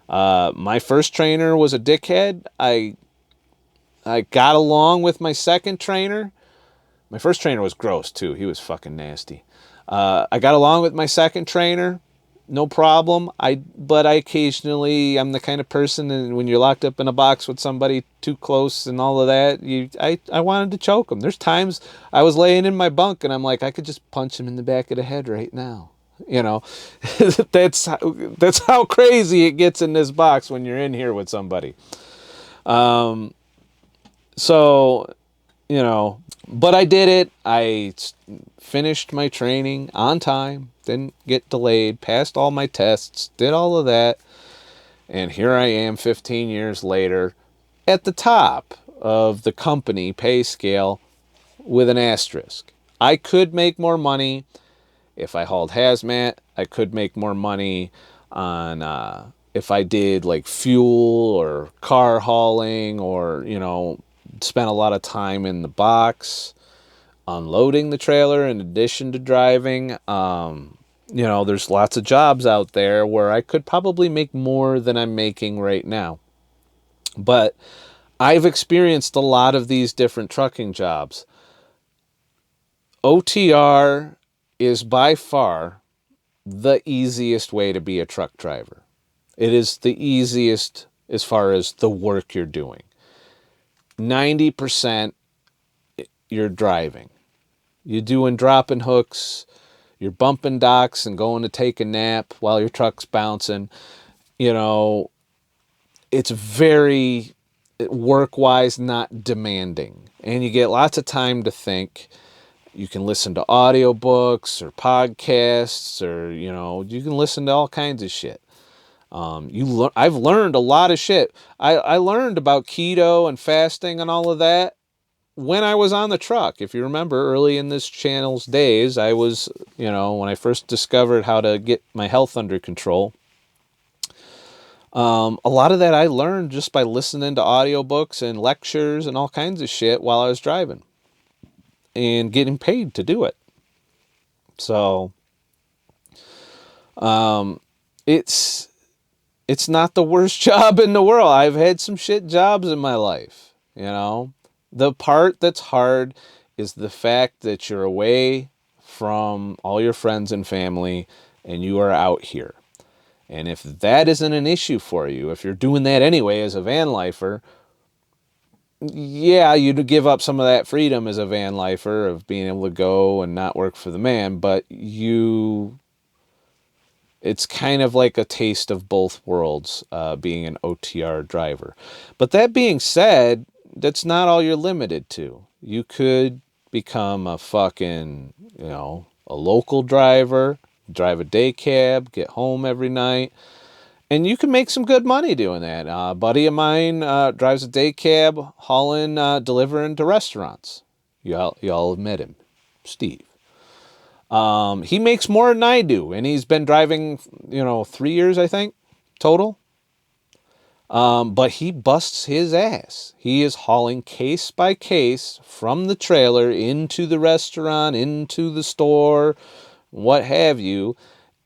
My first trainer was a dickhead. I got along with my second trainer. My first trainer was gross too. He was fucking nasty. I got along with my second trainer, no problem. But I occasionally, I'm the kind of person, and when you're locked up in a box with somebody too close and all of that, I wanted to choke him. There's times I was laying in my bunk and I'm like, I could just punch him in the back of the head right now. You know, that's how crazy it gets in this box when you're in here with somebody. So, you know, but I did it. I finished my training on time, didn't get delayed, passed all my tests, did all of that. And here I am 15 years later at the top of the company pay scale with an asterisk. I could make more money if I hauled hazmat. I could make more money on if I did like fuel or car hauling, or, you know, spent a lot of time in the box unloading the trailer in addition to driving. You know, there's lots of jobs out there where I could probably make more than I'm making right now. But I've experienced a lot of these different trucking jobs. OTR is by far the easiest way to be a truck driver. It is the easiest as far as the work you're doing. 90% you're driving. You're doing dropping hooks, you're bumping docks and going to take a nap while your truck's bouncing. You know, it's very work-wise not demanding. And you get lots of time to think. You can listen to audiobooks or podcasts, or, you know, you can listen to all kinds of shit. I've learned a lot of shit. I learned about keto and fasting and all of that when I was on the truck. If you remember, early in this channel's days, I was, you know, when I first discovered how to get my health under control, a lot of that I learned just by listening to audiobooks and lectures and all kinds of shit while I was driving and getting paid to do it. So, it's not the worst job in the world. I've had some shit jobs in my life, you know. The part that's hard is the fact that you're away from all your friends and family and you are out here. And if that isn't an issue for you, if you're doing that anyway as a van lifer, yeah, you'd give up some of that freedom as a van lifer of being able to go and not work for the man, but it's kind of like a taste of both worlds, being an OTR driver. But that being said, that's not all you're limited to. You could become a fucking, you know, a local driver, drive a day cab, get home every night, and you can make some good money doing that. A buddy of mine drives a day cab, hauling, delivering to restaurants. Y'all have met him, Steve. He makes more than I do, and he's been driving, you know, 3 years, I think, total. But he busts his ass. He is hauling case by case from the trailer into the restaurant, into the store, what have you.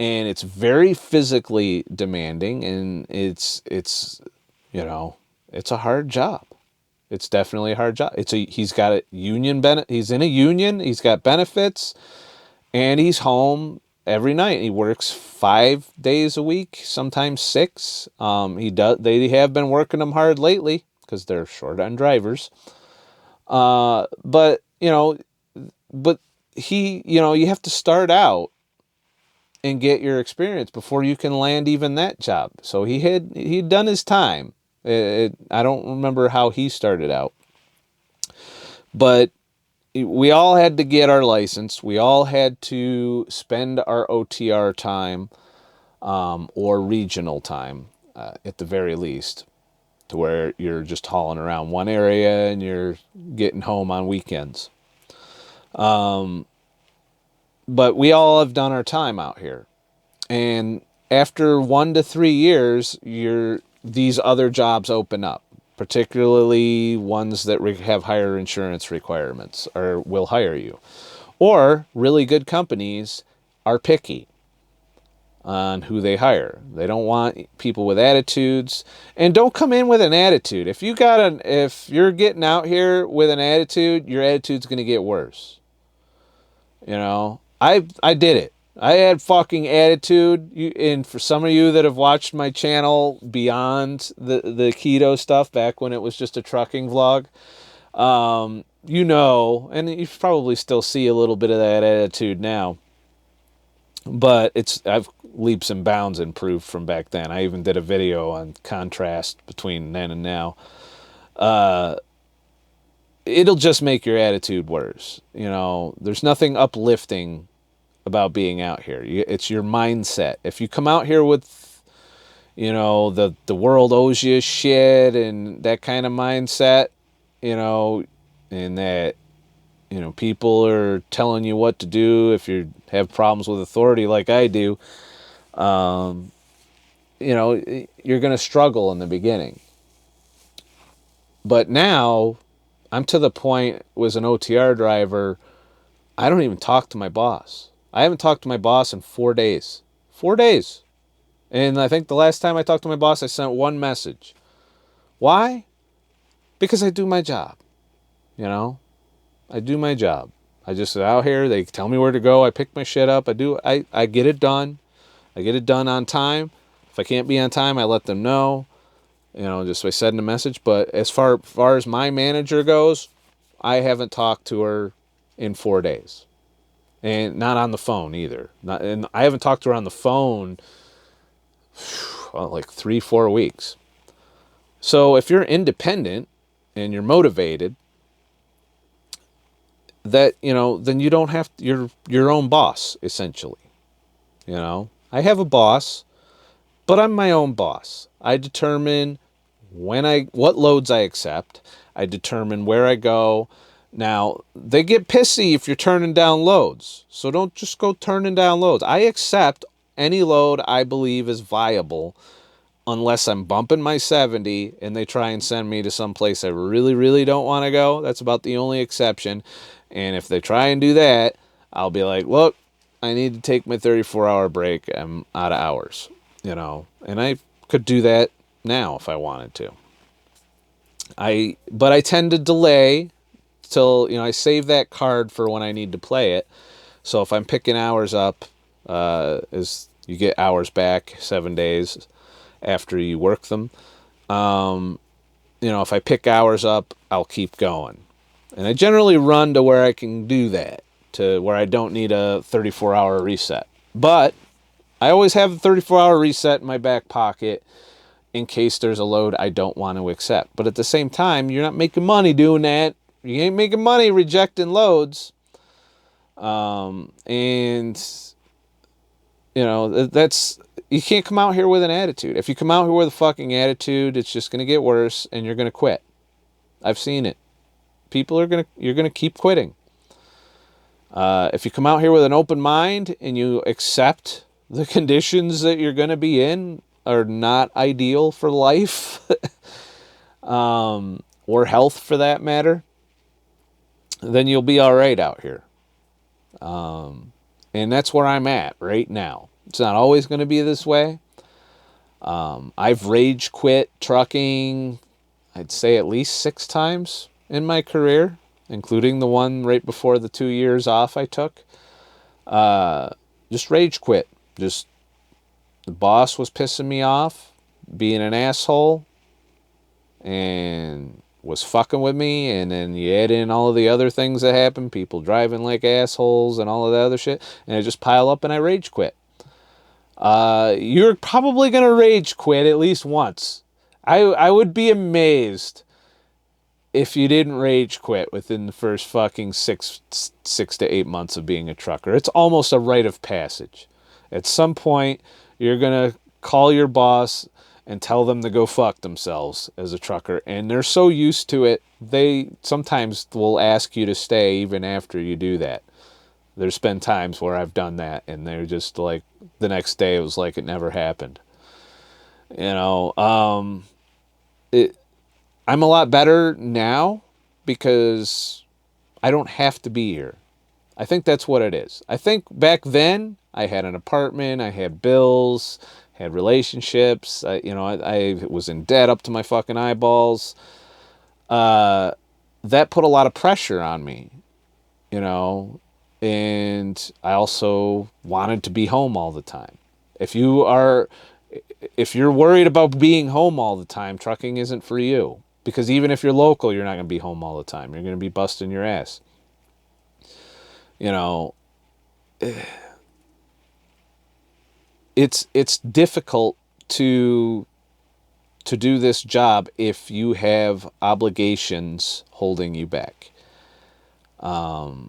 And it's very physically demanding, and it's you know, it's a hard job. It's definitely a hard job. He's got a union he's in a union, he's got benefits, and he's home every night. He works 5 days a week, sometimes 6. They have been working them hard lately because they're short on drivers. But you know, you have to start out and get your experience before you can land even that job. So he'd done his time. I don't remember how he started out, but we all had to get our license. We all had to spend our OTR time, or regional time, at the very least, to where you're just hauling around one area and you're getting home on weekends. But we all have done our time out here. And after 1 to 3 years, these other jobs open up, particularly ones that have higher insurance requirements or will hire you. Or really good companies are picky on who they hire. They don't want people with attitudes. And don't come in with an attitude. If you're getting out here with an attitude, your attitude's going to get worse. You know, I did it. I had fucking attitude. And for some of you that have watched my channel beyond the keto stuff, back when it was just a trucking vlog, you know, and you probably still see a little bit of that attitude now. But I've leaps and bounds improved from back then. I even did a video on contrast between then and now. It'll just make your attitude worse. You know, there's nothing uplifting about being out here. It's your mindset. If you come out here with, you know, the world owes you shit and that kind of mindset, you know, and that, you know, people are telling you what to do if you have problems with authority like I do, you know, you're going to struggle in the beginning. But now I'm to the point, as an OTR driver, I don't even talk to my boss. I haven't talked to my boss in 4 days. 4 days. And I think the last time I talked to my boss, I sent one message. Why? Because I do my job. You know? I do my job. I just sit out here. They tell me where to go. I pick my shit up. I get it done. I get it done on time. If I can't be on time, I let them know. You know, just by sending a message. But as far as my manager goes, I haven't talked to her in 4 days. And not on the phone either. And I haven't talked to her on the phone like 3-4 weeks. So if you're independent and you're motivated, that, you know, then you don't have to, you're your own boss, essentially. You know, I have a boss, but I'm my own boss. I determine what loads I accept. I determine where I go. Now, they get pissy if you're turning down loads. So don't just go turning down loads. I accept any load I believe is viable, unless I'm bumping my 70 and they try and send me to some place I really, really don't want to go. That's about the only exception. And if they try and do that, I'll be like, look, I need to take my 34-hour break. I'm out of hours, you know. And I could do that now if I wanted to. But I tend to delay till, you know, I save that card for when I need to play it. So if I'm picking hours up, as you get hours back 7 days after you work them, you know, if I pick hours up, I'll keep going. And I generally run to where I can do that, to where I don't need a 34-hour reset. But I always have a 34-hour reset in my back pocket in case there's a load I don't want to accept. But at the same time, you're not making money doing that. You ain't making money rejecting loads. And, you know, you can't come out here with an attitude. If you come out here with a fucking attitude, it's just going to get worse and you're going to quit. I've seen it. You're going to keep quitting. If you come out here with an open mind and you accept the conditions that you're going to be in are not ideal for life, or health for that matter, then you'll be all right out here. And that's where I'm at right now. It's not always going to be this way. I've rage quit trucking, I'd say at least 6 times in my career, including the one right before the 2 years off I took. Just rage quit. Just, the boss was pissing me off, being an asshole, and was fucking with me, and then you add in all of the other things that happen, people driving like assholes and all of that other shit, and I just pile up and I rage quit. you're probably going to rage quit at least once. I would be amazed if you didn't rage quit within the first fucking 6 to 8 months of being a trucker. It's almost a rite of passage. At some point, you're going to call your boss and tell them to go fuck themselves as a trucker. And they're so used to it, they sometimes will ask you to stay even after you do that. There's been times where I've done that, and they're just like, the next day it was like it never happened. You know, I'm a lot better now because I don't have to be here. I think that's what it is. I think back then I had an apartment, I had bills, had relationships. I was in debt up to my fucking eyeballs. That put a lot of pressure on me, you know, and I also wanted to be home all the time. If you're worried about being home all the time, trucking isn't for you. Because even if you're local, you're not going to be home all the time. You're going to be busting your ass. You know, it's difficult to do this job if you have obligations holding you back. I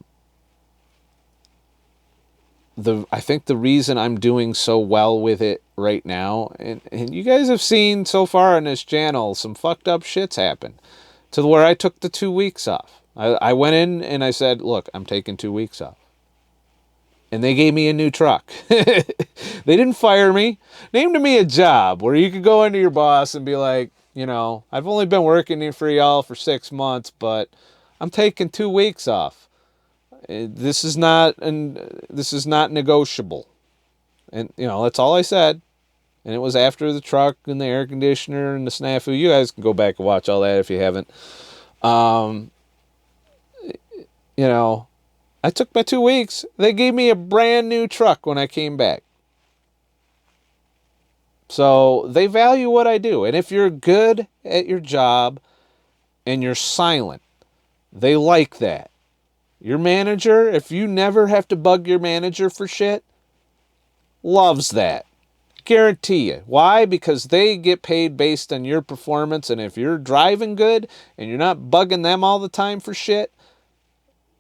think the reason I'm doing so well with it right now, and you guys have seen so far on this channel, some fucked up shits happen to where I took the 2 weeks off. I went in and I said, look, I'm taking 2 weeks off. And they gave me a new truck. They didn't fire me. Named me a job where you could go into your boss and be like, I've only been working for y'all for 6 months, but I'm taking 2 weeks off. This is not negotiable. And that's all I said. And it was after the truck and the air conditioner and the snafu. You guys can go back and watch all that if you haven't. I took my 2 weeks. They gave me a brand new truck when I came back. So they value what I do. And if you're good at your job and you're silent, they like that. Your manager, if you never have to bug your manager for shit, loves that. Guarantee you. Why? Because they get paid based on your performance. And if you're driving good and you're not bugging them all the time for shit,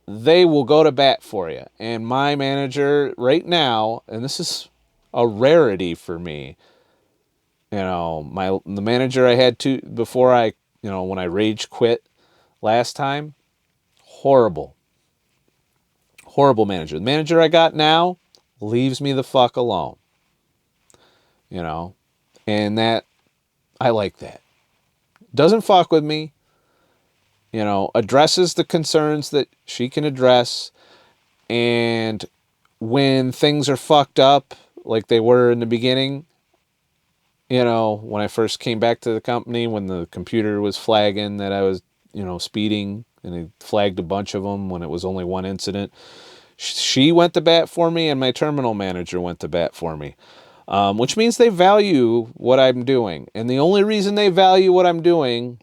they will go to bat for you. And my manager right now, and this is a rarity for me, the manager I had before when I rage quit last time, horrible manager. The manager I got now leaves me the fuck alone, and that, I like that. Doesn't fuck with me, addresses the concerns that she can address. And when things are fucked up, like they were in the beginning, when I first came back to the company, when the computer was flagging that I was, speeding, and it flagged a bunch of them when it was only one incident, she went to bat for me, and my terminal manager went to bat for me, which means they value what I'm doing. And the only reason they value what I'm doing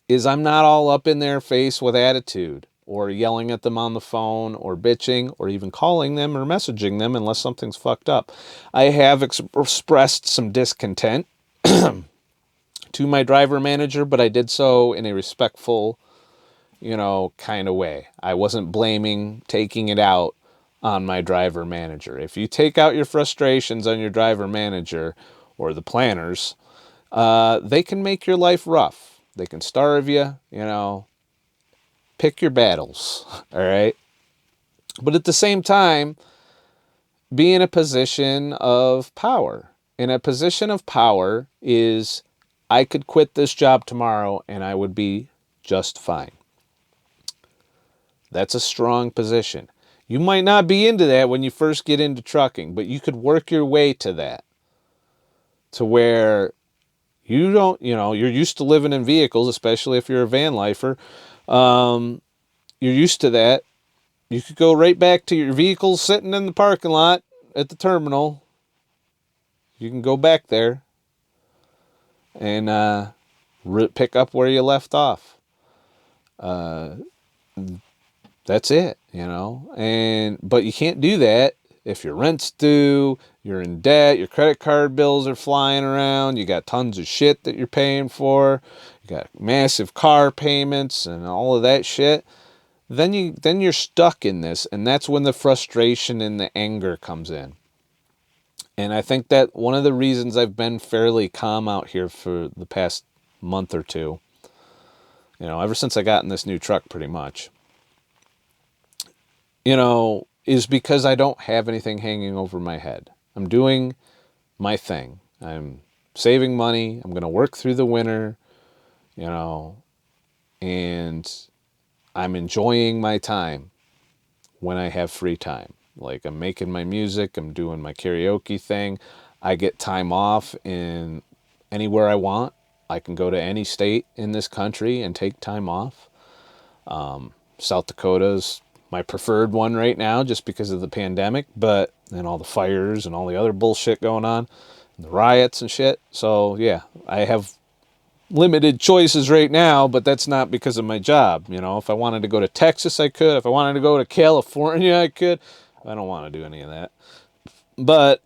is I'm not all up in their face with attitude, or yelling at them on the phone, or bitching, or even calling them or messaging them unless something's fucked up. I have expressed some discontent to my driver manager, but I did so in a respectful, kind of way. I wasn't taking it out on my driver manager. If you take out your frustrations on your driver manager or the planners, they can make your life rough. They can starve you, pick your battles, all right? But at the same time, be in a position of power. And a position of power is, I could quit this job tomorrow and I would be just fine. That's a strong position. You might not be into that when you first get into trucking, but you could work your way to that. To where you don't, you're used to living in vehicles, especially if you're a van lifer. You're used to that. You could go right back to your vehicles sitting in the parking lot at the terminal. You can go back there and pick up where you left off. That's it, but you can't do that if your rent's due, you're in debt, your credit card bills are flying around, you got tons of shit that you're paying for, you got massive car payments and all of that shit, then you're stuck in this, and that's when the frustration and the anger comes in. And I think that one of the reasons I've been fairly calm out here for the past month or two, ever since I got in this new truck pretty much, is because I don't have anything hanging over my head. I'm doing my thing. I'm saving money. I'm going to work through the winter, and I'm enjoying my time when I have free time. Like, I'm making my music, I'm doing my karaoke thing. I get time off in anywhere I want. I can go to any state in this country and take time off. South Dakota's my preferred one right now just because of the pandemic, and all the fires and all the other bullshit going on, and the riots and shit. So yeah, I have limited choices right now, but that's not because of my job. If I wanted to go to Texas, I could. If I wanted to go to California, I could. I don't want to do any of that. But,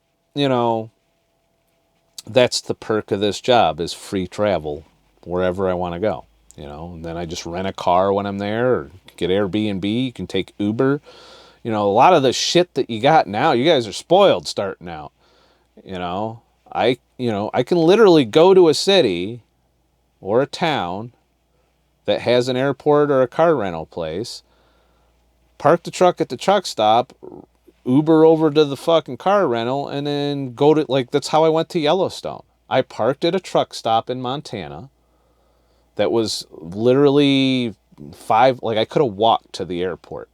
that's the perk of this job, is free travel wherever I want to go. And then I just rent a car when I'm there, or get Airbnb. You can take Uber. A lot of the shit that you got now, you guys are spoiled starting out. I can literally go to a city or a town that has an airport or a car rental place, park the truck at the truck stop, Uber over to the fucking car rental, and then go to, that's how I went to Yellowstone. I parked at a truck stop in Montana that was literally I could have walked to the airport.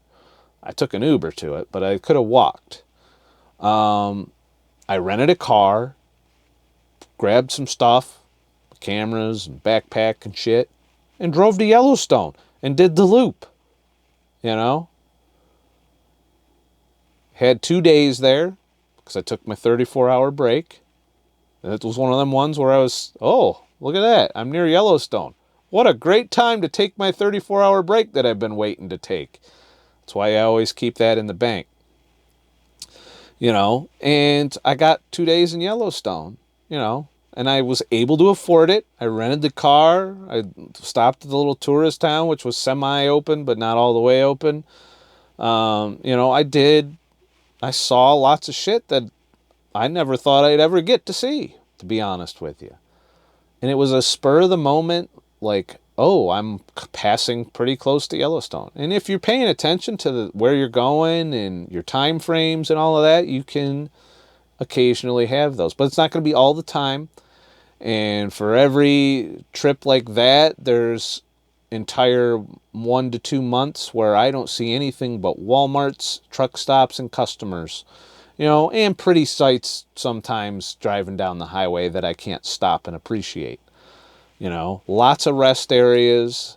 I took an Uber to it, but I could have walked. I rented a car, grabbed some stuff, cameras and backpack and shit, and drove to Yellowstone and did the loop. Had 2 days there because I took my 34-hour break. And it was one of them ones where I was, oh, look at that, I'm near Yellowstone. What a great time to take my 34-hour break that I've been waiting to take. That's why I always keep that in the bank. And I got 2 days in Yellowstone, and I was able to afford it. I rented the car. I stopped at the little tourist town, which was semi-open, but not all the way open. I saw lots of shit that I never thought I'd ever get to see, to be honest with you. And it was a spur of the moment, I'm passing pretty close to Yellowstone. And if you're paying attention to where you're going and your time frames and all of that, you can occasionally have those. But it's not going to be all the time. And for every trip like that, there's entire 1 to 2 months where I don't see anything but Walmarts, truck stops, and customers. And pretty sights sometimes driving down the highway that I can't stop and appreciate. Lots of rest areas.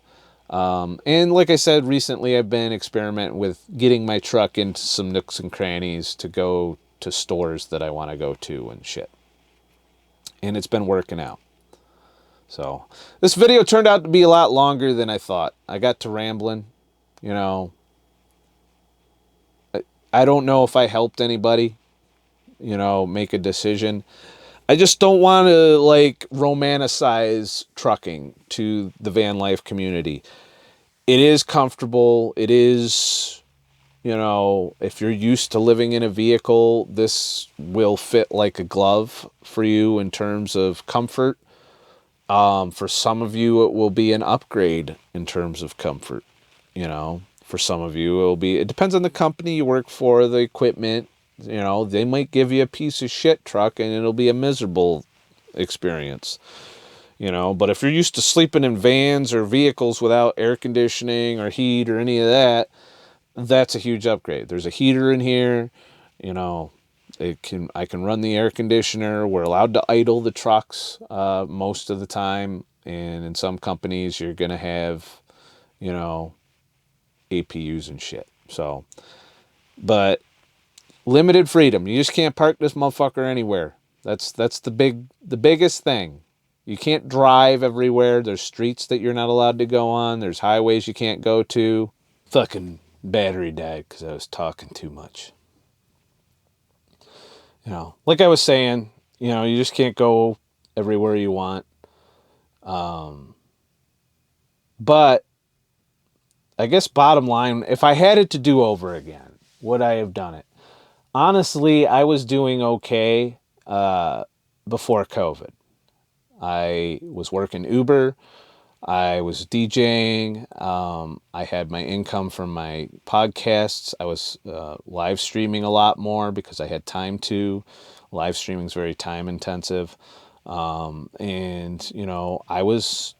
And like I said, recently I've been experimenting with getting my truck into some nooks and crannies to go to stores that I want to go to and shit. And it's been working out. So this video turned out to be a lot longer than I thought. I got to rambling. I don't know if I helped anybody, make a decision. I just don't want to romanticize trucking to the van life community. It is comfortable. It is, if you're used to living in a vehicle, this will fit like a glove for you in terms of comfort. For some of you, it will be an upgrade in terms of comfort. For some of you, it depends on the company you work for, the equipment. They might give you a piece of shit truck and it'll be a miserable experience. But if you're used to sleeping in vans or vehicles without air conditioning or heat or any of that, that's a huge upgrade. There's a heater in here. I can run the air conditioner. We're allowed to idle the trucks most of the time. And in some companies, you're going to have, APUs and shit. So, but limited freedom. You just can't park this motherfucker anywhere. That's the biggest thing. You can't drive everywhere. There's streets that you're not allowed to go on. There's highways you can't go to. Fucking battery died because I was talking too much. like I was saying, you just can't go everywhere you want. But I guess bottom line, if I had it to do over again, would I have done it? Honestly, I was doing okay before COVID. I was working Uber. I was DJing. I had my income from my podcasts. I was live streaming a lot more because I had time to. Live streaming is very time intensive. And, I was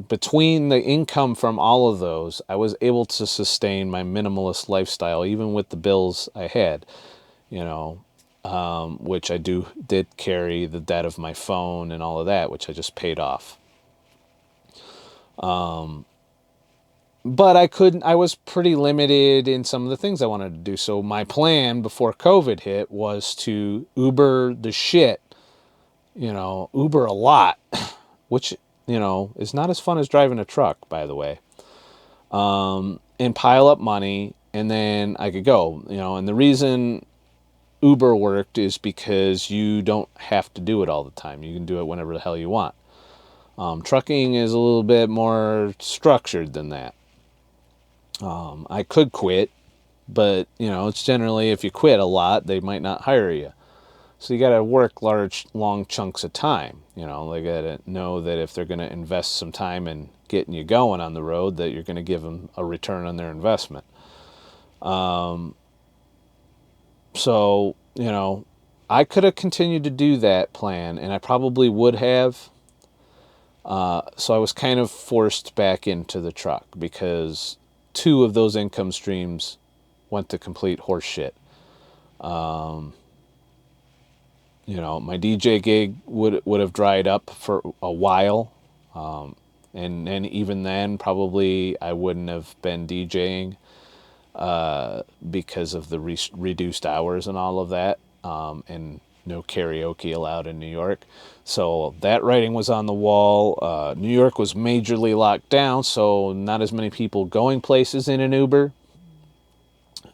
between the income from all of those, I was able to sustain my minimalist lifestyle, even with the bills I had, which I did carry the debt of my phone and all of that, which I just paid off. But I was pretty limited in some of the things I wanted to do. So my plan before COVID hit was to Uber the shit, Uber a lot, which, is not as fun as driving a truck, by the way, and pile up money. And then I could go, and the reason Uber worked is because you don't have to do it all the time. You can do it whenever the hell you want. Trucking is a little bit more structured than that. I could quit, but it's generally if you quit a lot, they might not hire you. So you got to work long chunks of time. They got to know that if they're going to invest some time in getting you going on the road, that you're going to give them a return on their investment. So, I could have continued to do that plan, and I probably would have. So I was kind of forced back into the truck because 2 of those income streams went to complete horse shit. My DJ gig would have dried up for a while. And even then, probably I wouldn't have been DJing because of the reduced hours and all of that, and no karaoke allowed in New York. So that writing was on the wall. New York was majorly locked down, so not as many people going places in an Uber.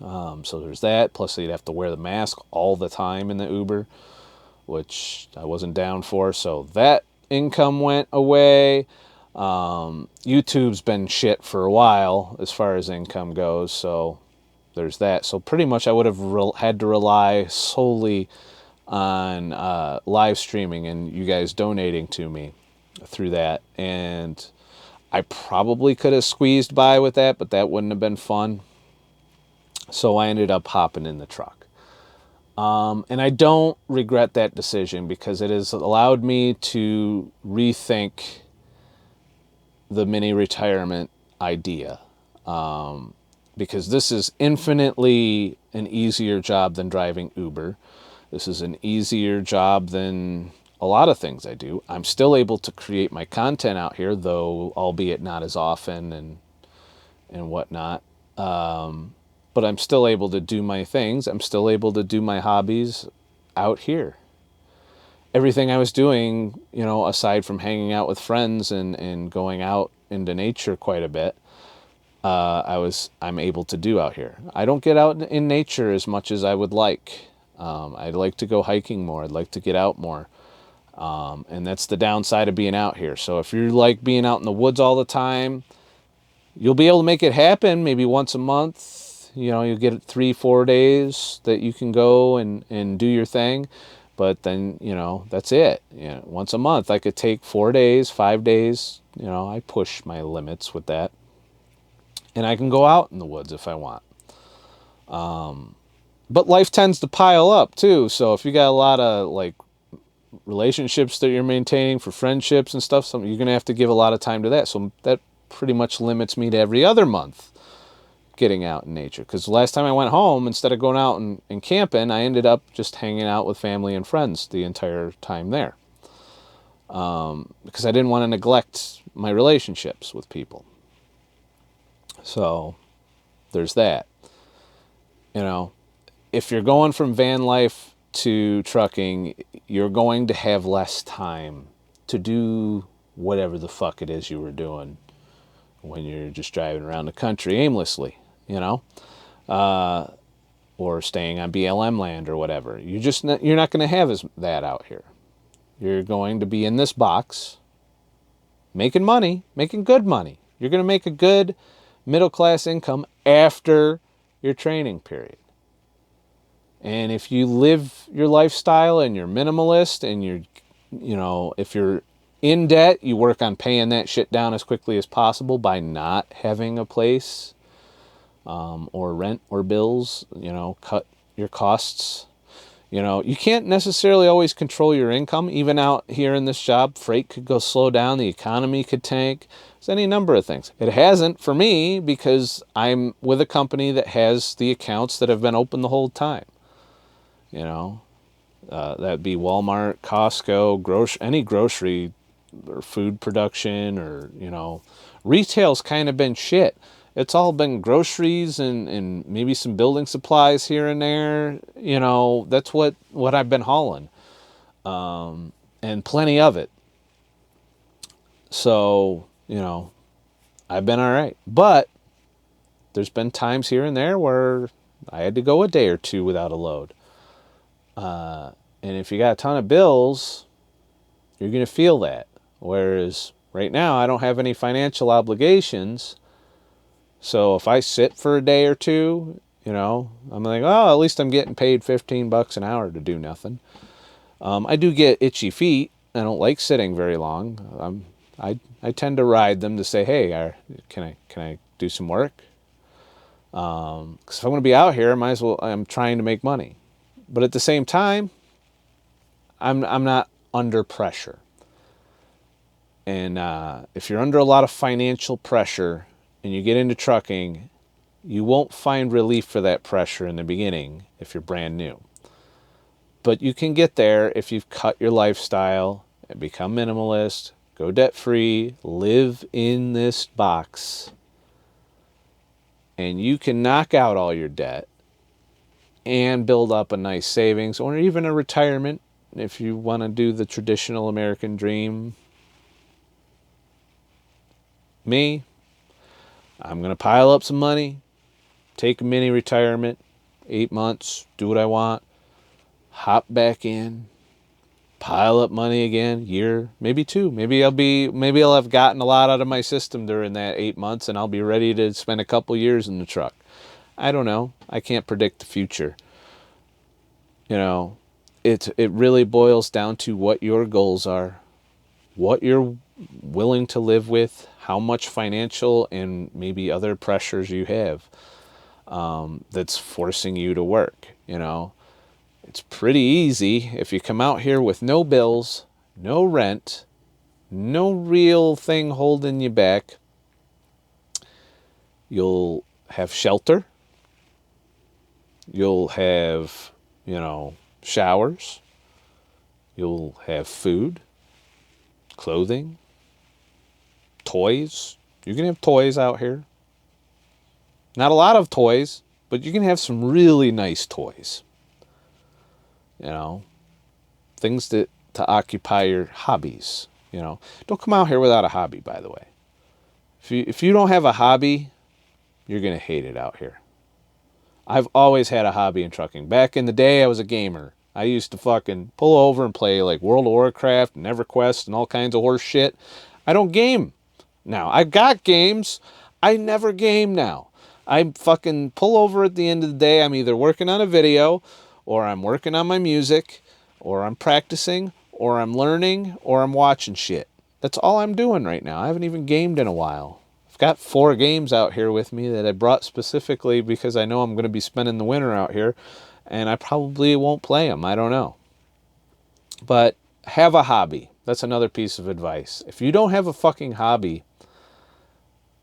So there's that. Plus, you'd have to wear the mask all the time in the Uber, which I wasn't down for. So that income went away. YouTube's been shit for a while as far as income goes, so there's that. So pretty much I would have had to rely solely on live streaming and you guys donating to me through that. And I probably could have squeezed by with that, but that wouldn't have been fun. So I ended up hopping in the truck. And I don't regret that decision because it has allowed me to rethink the mini retirement idea. Because this is infinitely an easier job than driving Uber. This is an easier job than a lot of things I do. I'm still able to create my content out here, though, albeit not as often and whatnot. But I'm still able to do my things. I'm still able to do my hobbies out here. Everything I was doing, aside from hanging out with friends and going out into nature quite a bit, I'm able to do out here. I don't get out in nature as much as I would like. I'd like to go hiking more. I'd like to get out more. And that's the downside of being out here. So if you're like being out in the woods all the time, you'll be able to make it happen maybe once a month. You'll get 3-4 days that you can go and do your thing. But then, that's it. Once a month, I could take 4 days, 5 days. I push my limits with that. And I can go out in the woods if I want. But life tends to pile up too. So if you got a lot of relationships that you're maintaining for friendships and stuff, you're going to have to give a lot of time to that. So that pretty much limits me to every other month getting out in nature. Because the last time I went home, instead of going out and camping, I ended up just hanging out with family and friends the entire time there. Because I didn't want to neglect my relationships with people. So there's that. If you're going from van life to trucking, you're going to have less time to do whatever the fuck it is you were doing when you're just driving around the country aimlessly, or staying on BLM land or whatever. You're not going to have that out here. You're going to be in this box making money, making good money. You're going to make a good middle class income after your training period. And if you live your lifestyle and you're minimalist and if you're in debt, you work on paying that shit down as quickly as possible by not having a place, or rent or bills, cut your costs. You can't necessarily always control your income. Even out here in this job, freight could go slow down, the economy could tank. There's any number of things. It hasn't for me because I'm with a company that has the accounts that have been open the whole time. That'd be Walmart, Costco, any grocery or food production, or, retail's kind of been shit. It's all been groceries and maybe some building supplies here and there. That's what I've been hauling. And plenty of it. So, I've been all right. But there's been times here and there where I had to go a day or two without a load. And if you got a ton of bills, you're going to feel that. Whereas right now, I don't have any financial obligations. So if I sit for a day or two, I'm like, oh, at least I'm getting paid $15 an hour to do nothing. I do get itchy feet. I don't like sitting very long. I tend to ride them to say, hey, can I do some work? Because if I'm going to be out here, I'm trying to make money. But at the same time, I'm not under pressure. And if you're under a lot of financial pressure and you get into trucking, you won't find relief for that pressure in the beginning if you're brand new. But you can get there if you've cut your lifestyle and become minimalist, go debt-free, live in this box, and you can knock out all your debt and build up a nice savings or even a retirement if you want to do the traditional American dream. Me, I'm going to pile up some money, take a mini retirement, 8 months, do what I want, hop back in, pile up money again, year, maybe 2. Maybe I'll have gotten a lot out of my system during that 8 months and I'll be ready to spend a couple years in the truck. I don't know. I can't predict the future. It really boils down to what your goals are, what you're willing to live with, how much financial and maybe other pressures you have that's forcing you to work. It's pretty easy if you come out here with no bills, no rent, no real thing holding you back. You'll have shelter. You'll have, showers. You'll have food, clothing, toys. You can have toys out here. Not a lot of toys, but you can have some really nice toys. Things to occupy your hobbies. Don't come out here without a hobby, by the way. If you don't have a hobby, you're going to hate it out here. I've always had a hobby in trucking. Back in the day, I was a gamer. I used to fucking pull over and play like World of Warcraft and EverQuest and all kinds of horse shit. I don't game now. I've got games. I never game now. I fucking pull over at the end of the day. I'm either working on a video, or I'm working on my music, or I'm practicing, or I'm learning, or I'm watching shit. That's all I'm doing right now. I haven't even gamed in a while. I've got 4 games out here with me that I brought specifically because I know I'm going to be spending the winter out here, and I probably won't play them. I don't know. But have a hobby. That's another piece of advice. If you don't have a fucking hobby,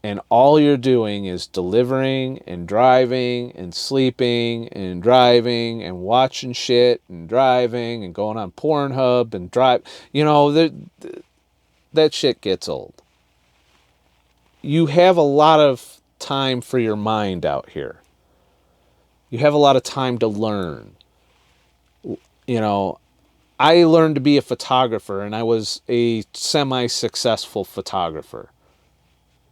and all you're doing is delivering and driving and sleeping and driving and watching shit and driving and going on Pornhub and that shit gets old. You have a lot of time for your mind out here. You have a lot of time to learn. I learned to be a photographer, and I was a semi-successful photographer.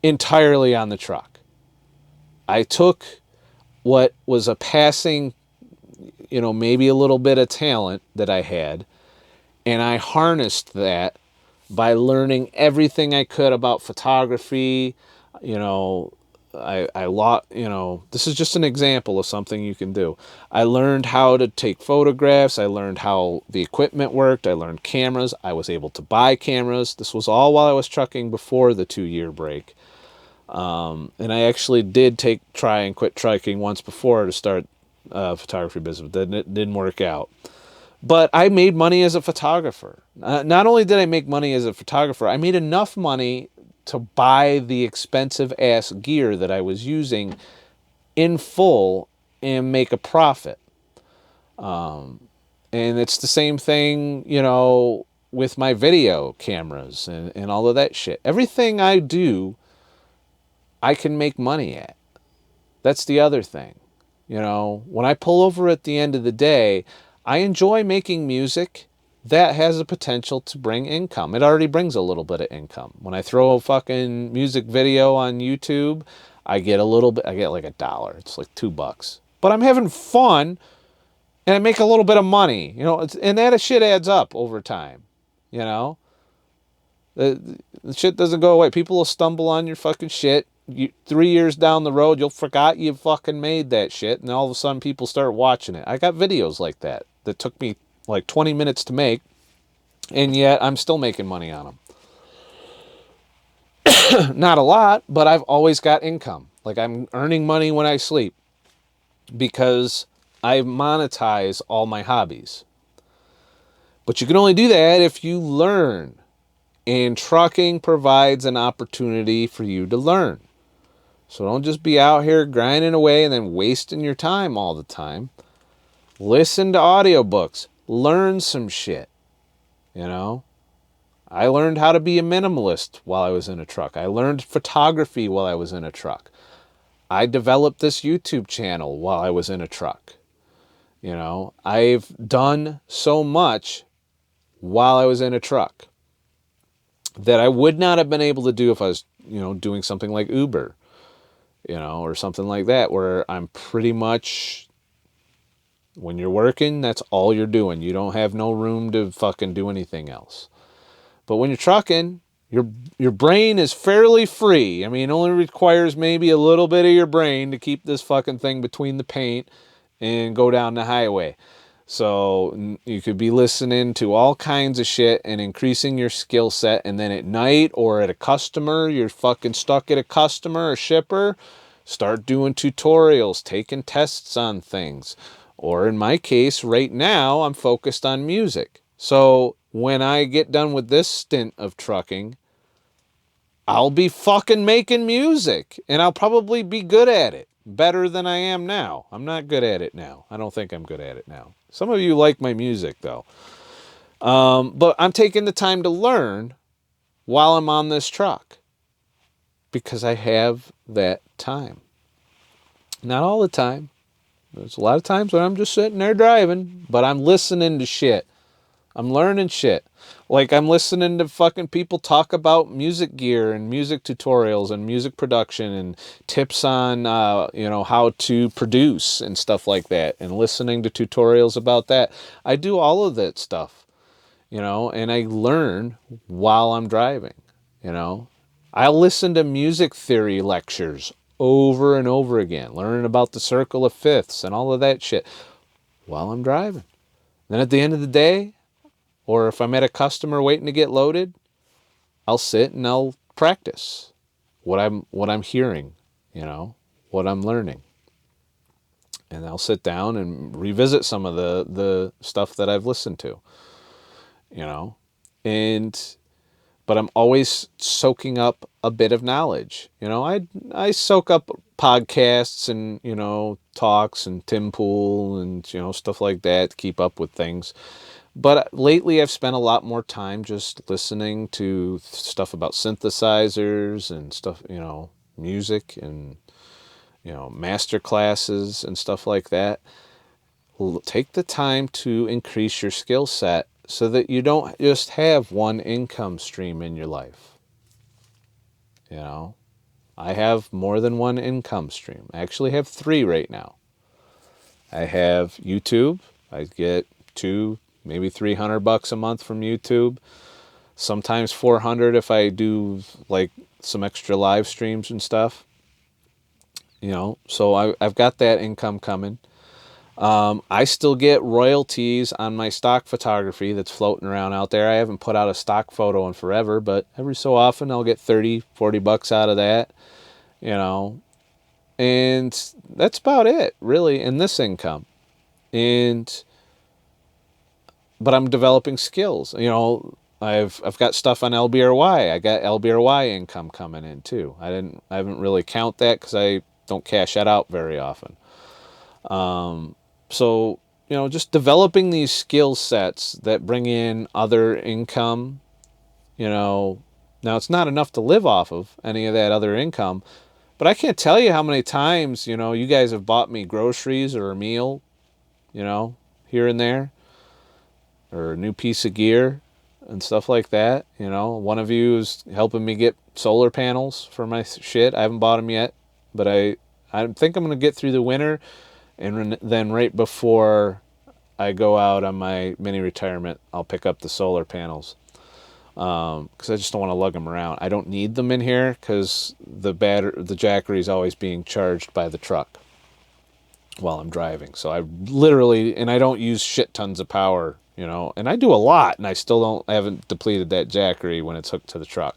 Entirely on the truck. I took what was a passing maybe a little bit of talent that I had, and I harnessed that by learning everything I could about photography. You know, this is just an example of something you can do. I learned how to take photographs. I learned how the equipment worked. I learned cameras. I was able to buy cameras. This was all while I was trucking before the 2-year break. And I actually did try and quit trucking once before to start a photography business, but it didn't work out. But I made money as a photographer. Not only did I make money as a photographer, I made enough money to buy the expensive ass gear that I was using in full and make a profit. And it's the same thing, with my video cameras and all of that shit. Everything I do, I can make money at. That's the other thing. When I pull over at the end of the day, I enjoy making music that has a potential to bring income. It already brings a little bit of income. When I throw a fucking music video on YouTube, I get a little bit, I get like $1. It's like $2. But I'm having fun and I make a little bit of money, and that shit adds up over time, you know? The shit doesn't go away. People will stumble on your fucking shit. 3 years down the road, you'll forgot you fucking made that shit, and all of a sudden people start watching it. I got videos like that took me like 20 minutes to make, and yet I'm still making money on them. Not a lot, but I've always got income. Like, I'm earning money when I sleep because I monetize all my hobbies. But you can only do that if you learn. And trucking provides an opportunity for you to learn. So don't just be out here grinding away and then wasting your time all the time. Listen to audiobooks. Learn some shit. I learned how to be a minimalist while I was in a truck. I learned photography while I was in a truck. I developed this YouTube channel while I was in a truck. I've done so much while I was in a truck that I would not have been able to do if I was, doing something like Uber, or something like that, where I'm pretty much, when you're working, that's all you're doing. You don't have no room to fucking do anything else. But when you're trucking, your brain is fairly free. I mean, it only requires maybe a little bit of your brain to keep this fucking thing between the paint and go down the highway. So you could be listening to all kinds of shit and increasing your skill set. And then at night or at a customer, you're fucking stuck at a customer or shipper, start doing tutorials, taking tests on things. Or in my case, right now, I'm focused on music. So when I get done with this stint of trucking, I'll be fucking making music and I'll probably be good at it. Better than I am now. I'm not good at it now. I don't think I'm good at it now. Some of you like my music, though. But I'm taking the time to learn while I'm on this truck because I have that time. Not all the time. There's a lot of times when I'm just sitting there driving, but I'm listening to shit. I'm learning shit. Like, I'm listening to fucking people talk about music gear and music tutorials and music production and tips on, how to produce and stuff like that, and listening to tutorials about that. I do all of that stuff, and I learn while I'm driving, I listen to music theory lectures over and over again, learning about the circle of fifths and all of that shit while I'm driving. Then at the end of the day, or if I'm at a customer waiting to get loaded, I'll sit and I'll practice what I'm hearing, what I'm learning. And I'll sit down and revisit some of the stuff that I've listened to, but I'm always soaking up a bit of knowledge. I soak up podcasts and, talks and Tim Pool and, stuff like that to keep up with things. But lately I've spent a lot more time just listening to stuff about synthesizers and stuff, music and, master classes and stuff like that. Take the time to increase your skill set so that you don't just have one income stream in your life. I have more than one income stream. I actually have 3 right now. I have YouTube. I get maybe $300 a month from YouTube. Sometimes 400 if I do like some extra live streams and stuff. So I've got that income coming. I still get royalties on my stock photography that's floating around out there. I haven't put out a stock photo in forever, but every so often I'll get 30, $40 out of that, and that's about it really in this income. But I'm developing skills. I've got stuff on LBRY. I got LBRY income coming in too. I haven't really count that because I don't cash that out very often. So, just developing these skill sets that bring in other income, now it's not enough to live off of any of that other income, but I can't tell you how many times, you guys have bought me groceries or a meal, here and there, or a new piece of gear and stuff like that. One of you is helping me get solar panels for my shit. I haven't bought them yet, but I think I'm going to get through the winter, and then right before I go out on my mini retirement, I'll pick up the solar panels, because I just don't want to lug them around. I don't need them in here because the jackery is always being charged by the truck while I'm driving. So I don't use shit tons of power, and I do a lot, and I haven't depleted that jackery when it's hooked to the truck.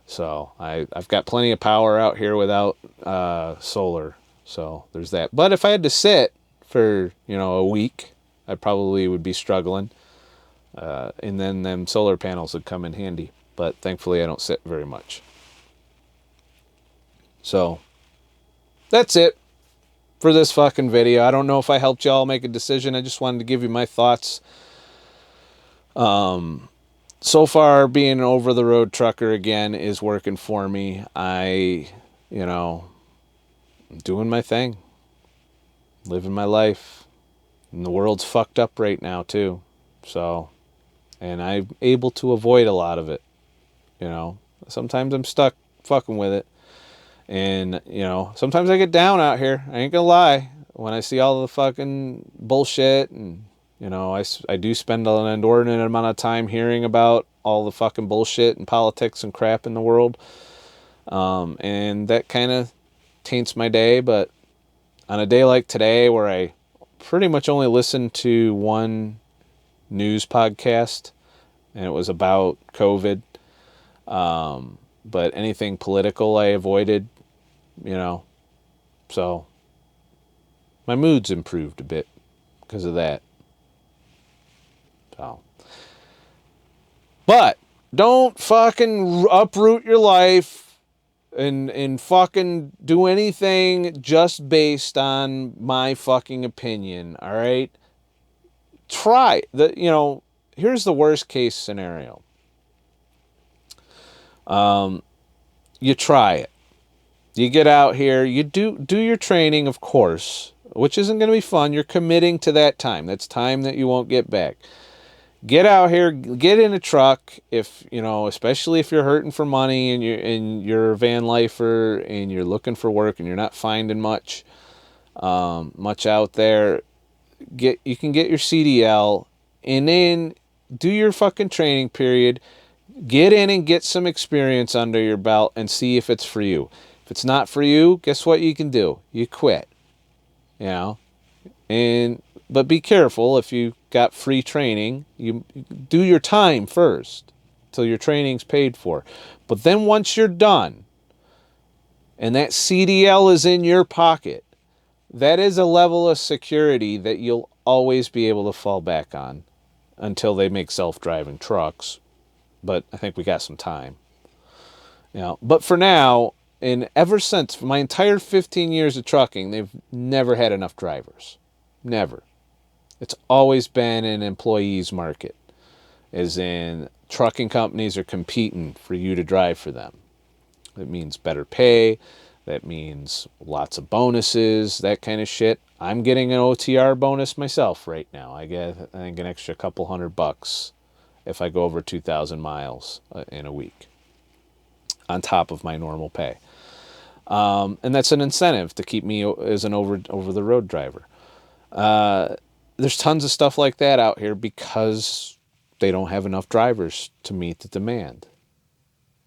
So I've got plenty of power out here without solar. So there's that. But if I had to sit for, a week, I probably would be struggling. And then them solar panels would come in handy. But thankfully I don't sit very much. So that's it for this fucking video. I don't know if I helped y'all make a decision. I just wanted to give you my thoughts. So far, being an over-the-road trucker again is working for me. I'm doing my thing, living my life, and the world's fucked up right now too. So, and I'm able to avoid a lot of it. Sometimes I'm stuck fucking with it, and sometimes I get down out here. I ain't gonna lie. When I see all the fucking bullshit, and I do spend an inordinate amount of time hearing about all the fucking bullshit and politics and crap in the world, and that kind of taints my day. But on a day like today, where I pretty much only listened to one news podcast, and it was about COVID, but anything political I avoided, so my mood's improved a bit because of that. So, but don't fucking uproot your life and fucking do anything just based on my fucking opinion, all right? Try. Here's the worst case scenario. You try it. You get out here, you do your training, of course, which isn't going to be fun. You're committing to that time. That's time that you won't get back. Get out here, get in a truck, especially if you're hurting for money and you're a van lifer and you're looking for work and you're not finding much out there. You can get your CDL and then do your fucking training period. Get in and get some experience under your belt and see if it's for you. If it's not for you, guess what you can do? You quit. But be careful. If you got free training, you do your time first till your training's paid for. But then once you're done and that CDL is in your pocket, that is a level of security that you'll always be able to fall back on until they make self-driving trucks. But I think we got some time. But for now, and ever since my entire 15 years of trucking, they've never had enough drivers. Never. It's always been an employees market, as in trucking companies are competing for you to drive for them. That means better pay. That means lots of bonuses, that kind of shit. I'm getting an OTR bonus myself right now. I get, I think, an extra couple $100 if I go over 2,000 miles in a week on top of my normal pay. And that's an incentive to keep me as an over the road driver. There's tons of stuff like that out here because they don't have enough drivers to meet the demand.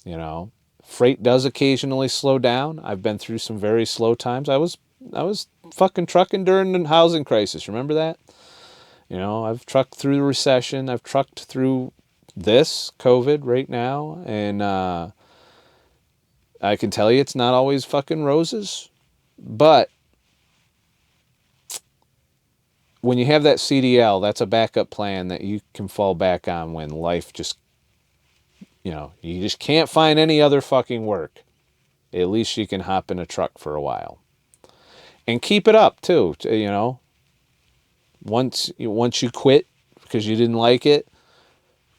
You know, freight does occasionally slow down. I've been through some very slow times. I was fucking trucking during the housing crisis. Remember that? You know, I've trucked through the recession. I've trucked through this COVID right now, and I can tell you it's not always fucking roses. But when you have that CDL, that's a backup plan that you can fall back on when life just, you know, you just can't find any other fucking work. At least you can hop in a truck for a while. And keep it up too, you know. Once you quit because you didn't like it,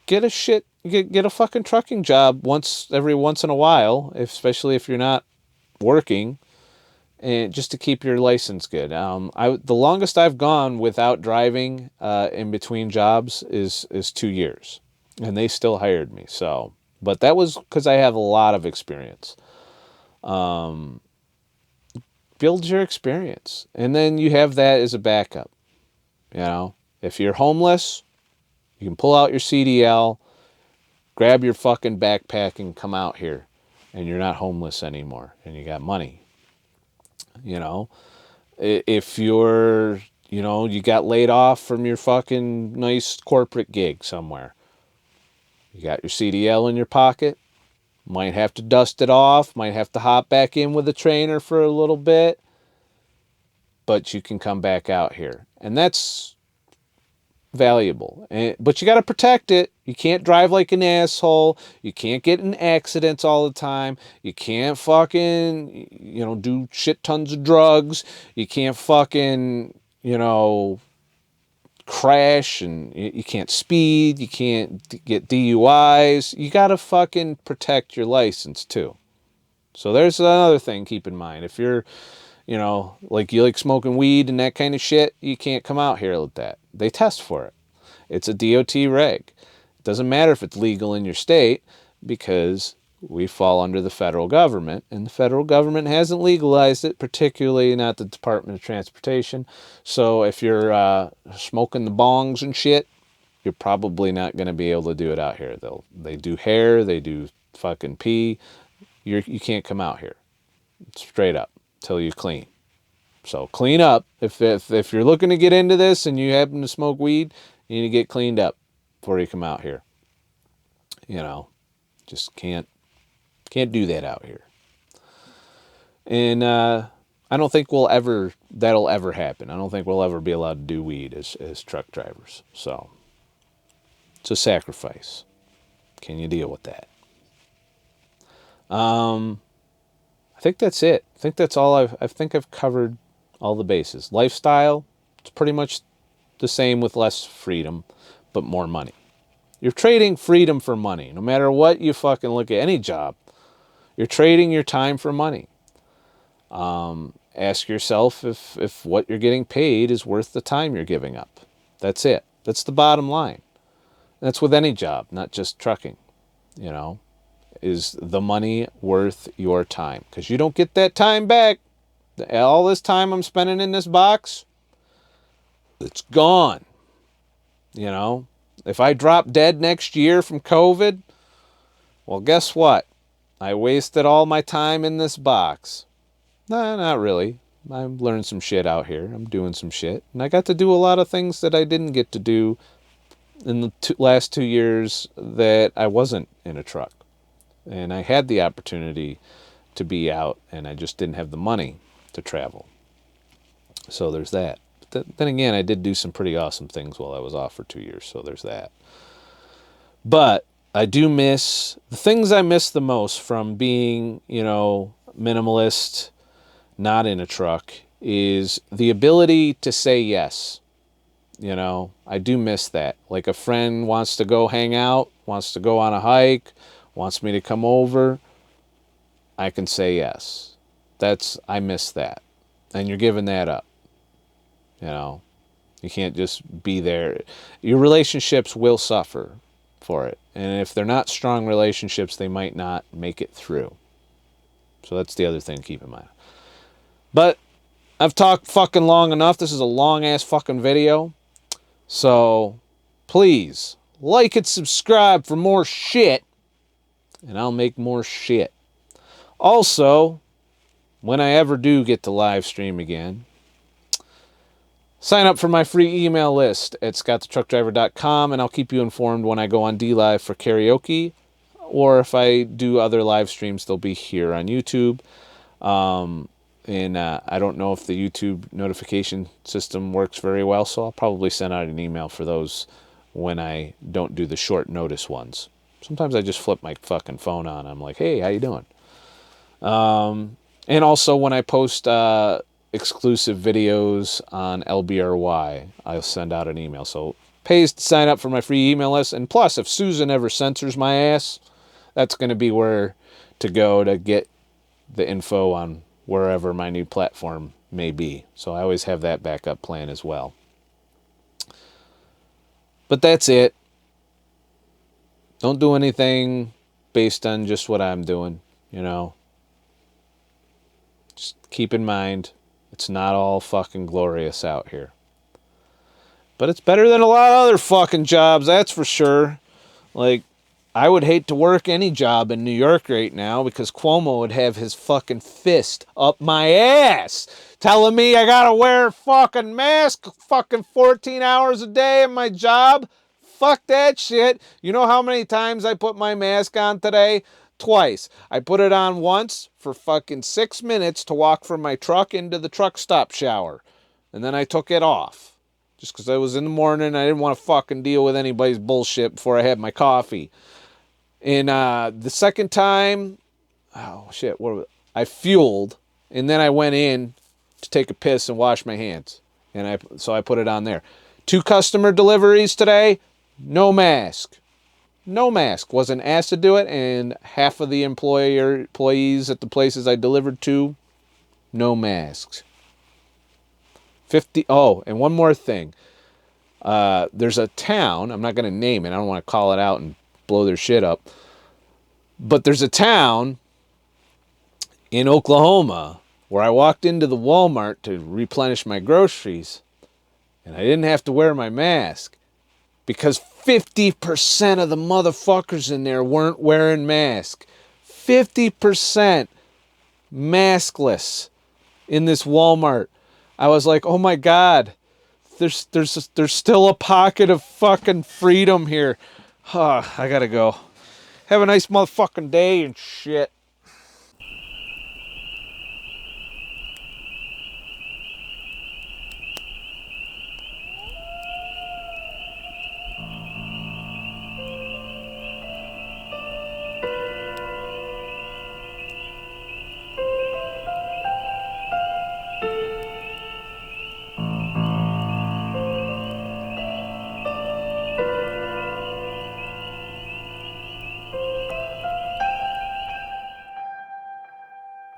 get a fucking trucking job every once in a while, especially if you're not working, and just to keep your license good. The longest I've gone without driving in between jobs is 2 years, and they still hired me. So, but that was because I have a lot of experience. Build your experience, and then you have that as a backup. You know, if you're homeless, you can pull out your CDL, grab your fucking backpack, and come out here, and you're not homeless anymore, and you got money. You know, if you're, you know, you got laid off from your fucking nice corporate gig somewhere, you got your CDL in your pocket, might have to dust it off, might have to hop back in with a trainer for a little bit, but you can come back out here. And that's valuable. But you got to protect it. You can't drive like an asshole. You can't get in accidents all the time. You can't fucking, you know, do shit tons of drugs. You can't fucking, you know, crash, and you can't speed. You can't get DUIs. You got to fucking protect your license too. So there's another thing, keep in mind. If you're, you know, like you like smoking weed and that kind of shit, you can't come out here with that. They test for it. It's a DOT reg. It doesn't matter if it's legal in your state because we fall under the federal government, and the federal government hasn't legalized it, particularly not the Department of Transportation. So if you're smoking the bongs and shit, you're probably not going to be able to do it out here. They do hair, they do fucking pee. You can't come out here. Straight up till you clean. So clean up. If you're looking to get into this and you happen to smoke weed, you need to get cleaned up before you come out here. You know, just can't do that out here. And I don't think that'll ever happen. I don't think we'll ever be allowed to do weed as truck drivers. So it's a sacrifice. Can you deal with that? I think that's it. I think that's all I think I've covered all the bases. Lifestyle, it's pretty much the same with less freedom, but more money. You're trading freedom for money. No matter what you fucking look at, any job, you're trading your time for money. Ask yourself if what you're getting paid is worth the time you're giving up. That's it. That's the bottom line. That's with any job, not just trucking, you know. Is the money worth your time? Because you don't get that time back. All this time I'm spending in this box, it's gone. You know, if I drop dead next year from COVID, well, guess what? I wasted all my time in this box. Nah, not really. I learned some shit out here. I'm doing some shit. And I got to do a lot of things that I didn't get to do in the last 2 years that I wasn't in a truck. And I had the opportunity to be out, and I just didn't have the money to travel. So there's that. But then again, I did do some pretty awesome things while I was off for 2 years, so there's that. But I do miss, the things I miss the most from being, you know, minimalist, not in a truck, is the ability to say yes. You know, I do miss that. Like a friend wants to go hang out, wants to go on a hike, wants me to come over, I can say yes. I miss that. And you're giving that up. You know, you can't just be there. Your relationships will suffer for it. And if they're not strong relationships, they might not make it through. So that's the other thing to keep in mind. But I've talked fucking long enough. This is a long-ass fucking video. So, please, like and subscribe for more shit. And I'll make more shit. Also, when I ever do get to live stream again, sign up for my free email list at ScottTheTruckDriver.com, and I'll keep you informed when I go on dlive for karaoke, or if I do other live streams, they'll be here on YouTube. And I don't know if the YouTube notification system works very well, so I'll probably send out an email for those when I don't do the short notice ones. Sometimes I just flip my fucking phone on. I'm like, hey, how you doing? And also when I post exclusive videos on LBRY, I'll send out an email. So pays to sign up for my free email list. And plus, if Susan ever censors my ass, that's going to be where to go to get the info on wherever my new platform may be. So I always have that backup plan as well. But that's it. Don't do anything based on just what I'm doing, you know. Just keep in mind, it's not all fucking glorious out here. But it's better than a lot of other fucking jobs, that's for sure. Like, I would hate to work any job in New York right now because Cuomo would have his fucking fist up my ass telling me I gotta wear a fucking mask fucking 14 hours a day in my job. Fuck that shit. You know how many times I put my mask on today? Twice. I put it on once for fucking 6 minutes to walk from my truck into the truck stop shower. And then I took it off. Just because I was in the morning, I didn't want to fucking deal with anybody's bullshit before I had my coffee. And the second time, oh shit, I fueled, and then I went in to take a piss and wash my hands. And so I put it on there. 2 customer deliveries today, no mask. No mask. Wasn't asked to do it, and half of the employees at the places I delivered to, no masks. 50. Oh, and one more thing. There's a town, I'm not going to name it, I don't want to call it out and blow their shit up. But there's a town in Oklahoma where I walked into the Walmart to replenish my groceries and I didn't have to wear my mask because 50% of the motherfuckers in there weren't wearing masks. 50% maskless in this Walmart. I was like, oh my God, there's still a pocket of fucking freedom here. I gotta go. Have a nice motherfucking day and shit.